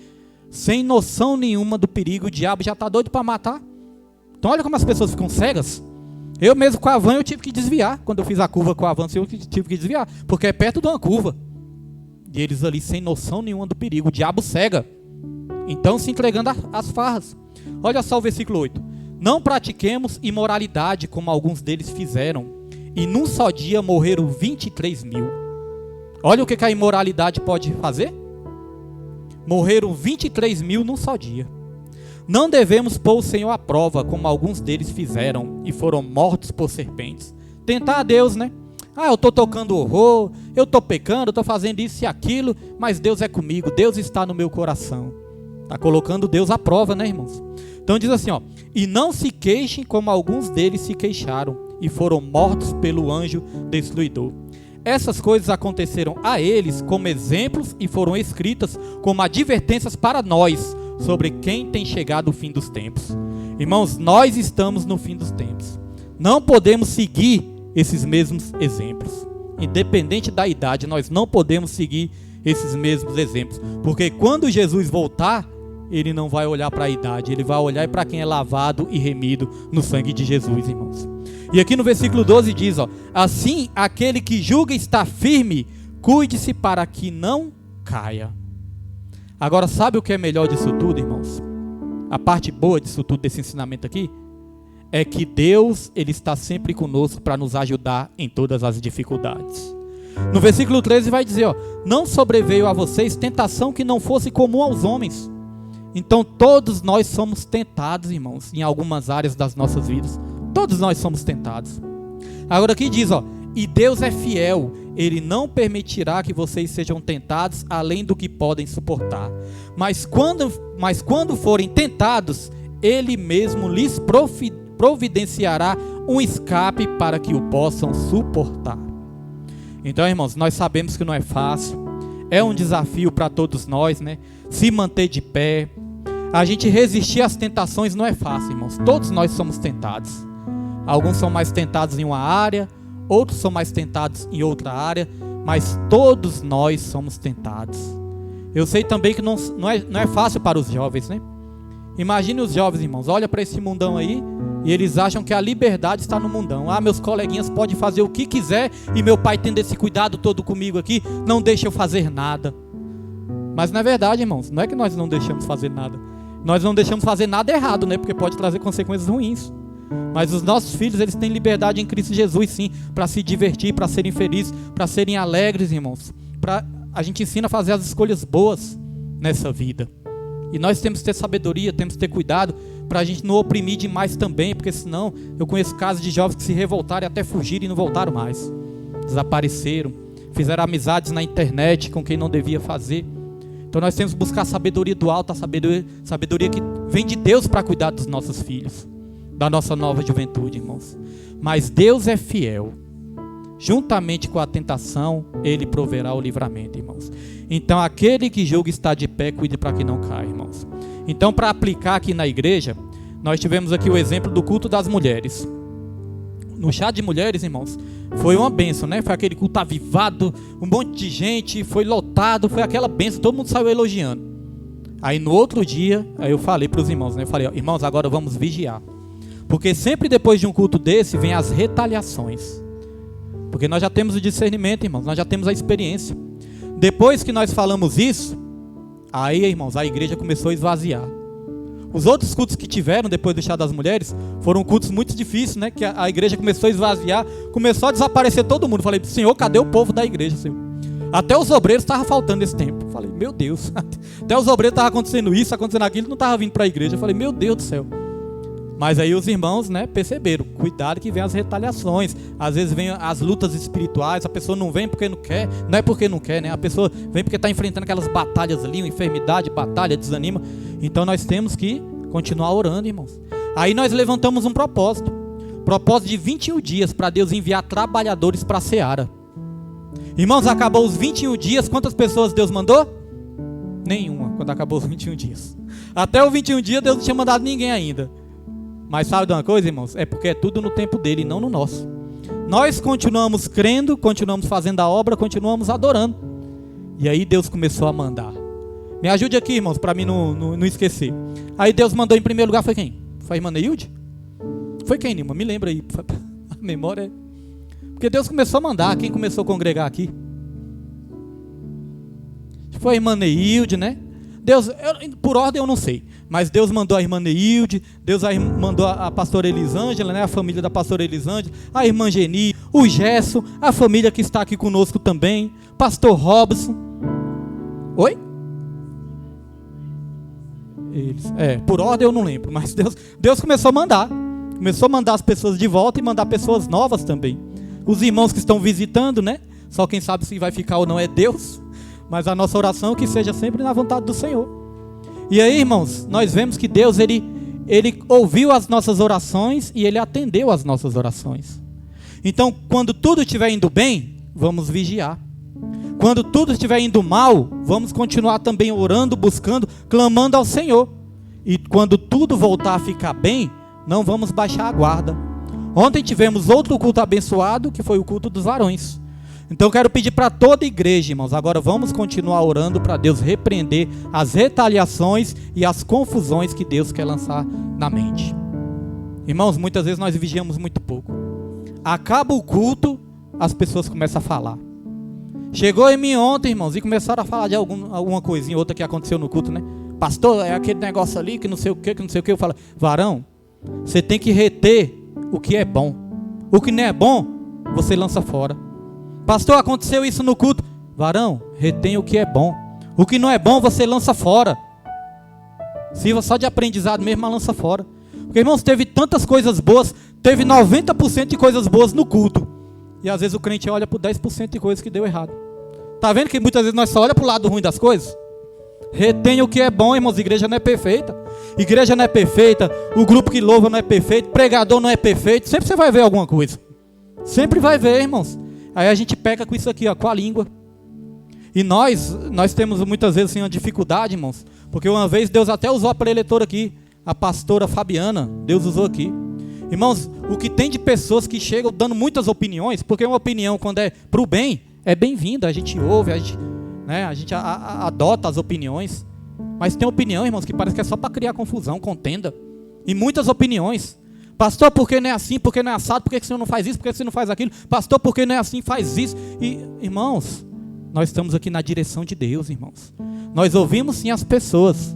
sem noção nenhuma do perigo. O diabo já está doido para matar. Então olha como as pessoas ficam cegas. Eu mesmo com a van eu tive que desviar. Quando eu fiz a curva com a van, eu tive que desviar, porque é perto de uma curva. E eles ali sem noção nenhuma do perigo. O diabo cega. Então se entregando às farras. Olha só o versículo 8. Não pratiquemos imoralidade como alguns deles fizeram, e num só dia morreram 23 mil. Olha o que a imoralidade pode fazer. Morreram 23 mil num só dia. Não devemos pôr o Senhor à prova, como alguns deles fizeram, e foram mortos por serpentes. Tentar a Deus, né? Eu estou tocando horror, eu estou pecando, eu estou fazendo isso e aquilo, mas Deus é comigo, Deus está no meu coração. Está colocando Deus à prova, né, irmãos? Então diz assim, e não se queixem como alguns deles se queixaram, e foram mortos pelo anjo destruidor. Essas coisas aconteceram a eles como exemplos e foram escritas como advertências para nós, sobre quem tem chegado o fim dos tempos. Irmãos, nós estamos no fim dos tempos. Não podemos seguir esses mesmos exemplos. Independente da idade, nós não podemos seguir esses mesmos exemplos. Porque quando Jesus voltar, ele não vai olhar para a idade, ele vai olhar para quem é lavado e remido no sangue de Jesus, irmãos. E aqui no versículo 12 diz, assim aquele que julga estar firme, cuide-se para que não caia. Agora, sabe o que é melhor disso tudo, irmãos? A parte boa disso tudo, desse ensinamento aqui, é que Deus, Ele está sempre conosco para nos ajudar em todas as dificuldades. No versículo 13 vai dizer, não sobreveio a vocês tentação que não fosse comum aos homens. Então todos nós somos tentados, irmãos, em algumas áreas das nossas vidas. Todos nós somos tentados. Agora aqui diz, e Deus é fiel, Ele não permitirá que vocês sejam tentados além do que podem suportar. Mas quando forem tentados, Ele mesmo lhes providenciará um escape para que o possam suportar. Então, irmãos, nós sabemos que não é fácil. É um desafio para todos nós, né? Se manter de pé. A gente resistir às tentações não é fácil, irmãos. Todos nós somos tentados. Alguns são mais tentados em uma área, outros são mais tentados em outra área, mas todos nós somos tentados. Eu sei também que não é fácil para os jovens, né? Imagine os jovens, irmãos, olha para esse mundão aí e eles acham que a liberdade está no mundão. Meus coleguinhas podem fazer o que quiser e meu pai tendo esse cuidado todo comigo aqui, não deixa eu fazer nada. Mas não é verdade, irmãos, não é que nós não deixamos fazer nada. Nós não deixamos fazer nada errado, né? Porque pode trazer consequências ruins. Mas os nossos filhos, eles têm liberdade em Cristo Jesus, sim, para se divertir, para serem felizes, para serem alegres, irmãos. A gente ensina a fazer as escolhas boas nessa vida. E nós temos que ter sabedoria, temos que ter cuidado, para a gente não oprimir demais também, porque senão eu conheço casos de jovens que se revoltaram e até fugiram e não voltaram mais. Desapareceram, fizeram amizades na internet com quem não devia fazer. Então nós temos que buscar a sabedoria do alto, a sabedoria que vem de Deus para cuidar dos nossos filhos, da nossa nova juventude, irmãos. Mas Deus é fiel. Juntamente com a tentação, Ele proverá o livramento, irmãos. Então aquele que julga estar de pé, cuide para que não caia, irmãos. Então, para aplicar aqui na igreja, nós tivemos aqui o exemplo do culto das mulheres. No chá de mulheres, irmãos, foi uma bênção, né? Foi aquele culto avivado, um monte de gente, foi lotado, foi aquela bênção, todo mundo saiu elogiando. Aí no outro dia, aí eu falei para os irmãos, né? Eu falei, irmãos, agora vamos vigiar. Porque sempre depois de um culto desse, vem as retaliações. Porque nós já temos o discernimento, irmãos, nós já temos a experiência. Depois que nós falamos isso, aí, irmãos, a igreja começou a esvaziar. Os outros cultos que tiveram depois do chá das mulheres foram cultos muito difíceis, né? Que a igreja começou a esvaziar, começou a desaparecer todo mundo. Falei, Senhor, cadê o povo da igreja, Senhor? Até os obreiros estavam faltando nesse tempo. Falei, meu Deus, até os obreiros estavam acontecendo isso, acontecendo aquilo, não estavam vindo para a igreja. Falei, meu Deus do céu. Mas aí os irmãos, né, perceberam, cuidado que vem as retaliações, às vezes vem as lutas espirituais, a pessoa não vem porque não quer, não é porque não quer, né, a pessoa vem porque está enfrentando aquelas batalhas ali, uma enfermidade, batalha, desanima. Então nós temos que continuar orando, irmãos. Aí nós levantamos um propósito de 21 dias para Deus enviar trabalhadores para a seara. Irmãos, acabou os 21 dias, quantas pessoas Deus mandou? Nenhuma, quando acabou os 21 dias. Até os 21 dias Deus não tinha mandado ninguém ainda. Mas sabe de uma coisa, irmãos? É porque é tudo no tempo dele e não no nosso. Nós continuamos crendo, continuamos fazendo a obra, continuamos adorando. E aí Deus começou a mandar. Me ajude aqui, irmãos, para mim não esquecer. Aí Deus mandou em primeiro lugar, foi quem? Foi a irmã Neilde? Foi quem, irmã? Me lembra aí. A memória é... Porque Deus começou a mandar. Quem começou a congregar aqui? Foi a irmã Neilde, né? Deus, por ordem eu não sei, mas Deus mandou a irmã Neilde, Deus mandou a pastora Elisângela, né, a família da pastora Elisângela, a irmã Geni, o Gesso, a família que está aqui conosco também, pastor Robson. Oi? Eles, por ordem eu não lembro, mas Deus começou a mandar as pessoas de volta e mandar pessoas novas também. Os irmãos que estão visitando, né? Só quem sabe se vai ficar ou não é Deus, mas a nossa oração é que seja sempre na vontade do Senhor. E aí, irmãos, nós vemos que Deus, ele ouviu as nossas orações e Ele atendeu as nossas orações. Então, quando tudo estiver indo bem, vamos vigiar. Quando tudo estiver indo mal, vamos continuar também orando, buscando, clamando ao Senhor. E quando tudo voltar a ficar bem, não vamos baixar a guarda. Ontem tivemos outro culto abençoado, que foi o culto dos varões. Então eu quero pedir para toda a igreja, irmãos, agora vamos continuar orando para Deus repreender as retaliações e as confusões que Deus quer lançar na mente. Irmãos, muitas vezes nós vigiamos muito pouco. Acaba o culto, as pessoas começam a falar. Chegou em mim ontem, irmãos, e começaram a falar de alguma coisinha, outra que aconteceu no culto, né? Pastor, é aquele negócio ali, que não sei o que, Eu falo, varão, você tem que reter o que é bom. O que não é bom, você lança fora. Pastor, aconteceu isso no culto. Varão, retém o que é bom. O que não é bom, você lança fora. Sirva só de aprendizado mesmo, lança fora. Porque, irmãos, teve tantas coisas boas, teve 90% de coisas boas no culto. E às vezes o crente olha por 10% de coisas que deu errado. Tá vendo que muitas vezes nós só olhamos para o lado ruim das coisas? Retém o que é bom, irmãos. Igreja não é perfeita. Igreja não é perfeita. O grupo que louva não é perfeito. Pregador não é perfeito. Sempre você vai ver alguma coisa. Sempre vai ver, irmãos. Aí a gente peca com isso aqui, ó, com a língua. E nós temos muitas vezes assim, uma dificuldade, irmãos. Porque uma vez Deus até usou a preletora aqui. A pastora Fabiana. Deus usou aqui. Irmãos, o que tem de pessoas que chegam dando muitas opiniões. Porque uma opinião, quando é para o bem, é bem-vinda. A gente ouve, a gente adota as opiniões. Mas tem opinião, irmãos, que parece que é só para criar confusão, contenda. E muitas opiniões. Pastor, por que não é assim? Por que não é assado? Por que o senhor não faz isso? Por que você não faz aquilo? Pastor, por que não é assim? Faz isso. E, irmãos, nós estamos aqui na direção de Deus, irmãos. Nós ouvimos sim as pessoas,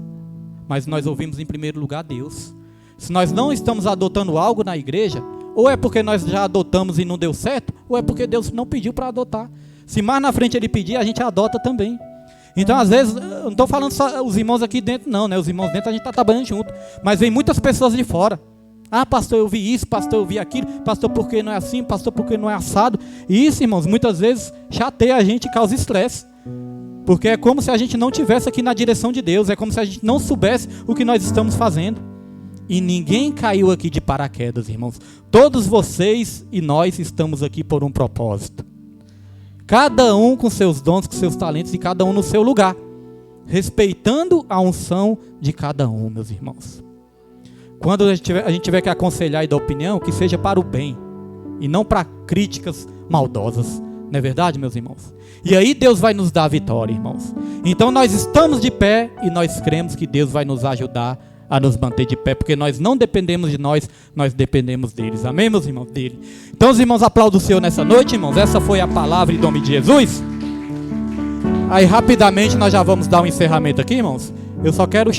mas nós ouvimos em primeiro lugar Deus. Se nós não estamos adotando algo na igreja, ou é porque nós já adotamos e não deu certo, ou é porque Deus não pediu para adotar. Se mais na frente Ele pedir, a gente adota também. Então, às vezes, eu não estou falando só os irmãos aqui dentro, não, né? Os irmãos dentro a gente está trabalhando junto, mas vem muitas pessoas de fora. Ah, pastor, eu vi isso, pastor, eu vi aquilo, pastor, por que não é assim, pastor, por que não é assado? E isso, irmãos, muitas vezes chateia a gente e causa estresse. Porque é como se a gente não estivesse aqui na direção de Deus, é como se a gente não soubesse o que nós estamos fazendo. E ninguém caiu aqui de paraquedas, irmãos. Todos vocês e nós estamos aqui por um propósito. Cada um com seus dons, com seus talentos e cada um no seu lugar. Respeitando a unção de cada um, meus irmãos. Quando a gente tiver que aconselhar e dar opinião, que seja para o bem e não para críticas maldosas. Não é verdade, meus irmãos? E aí Deus vai nos dar a vitória, irmãos. Então nós estamos de pé e nós cremos que Deus vai nos ajudar a nos manter de pé, porque nós não dependemos de nós dependemos deles. Amém, meus irmãos? Dele. Então os irmãos aplaudam o Senhor nessa noite, irmãos. Essa foi a palavra em nome de Jesus. Aí rapidamente nós já vamos dar um encerramento aqui, irmãos. Eu só quero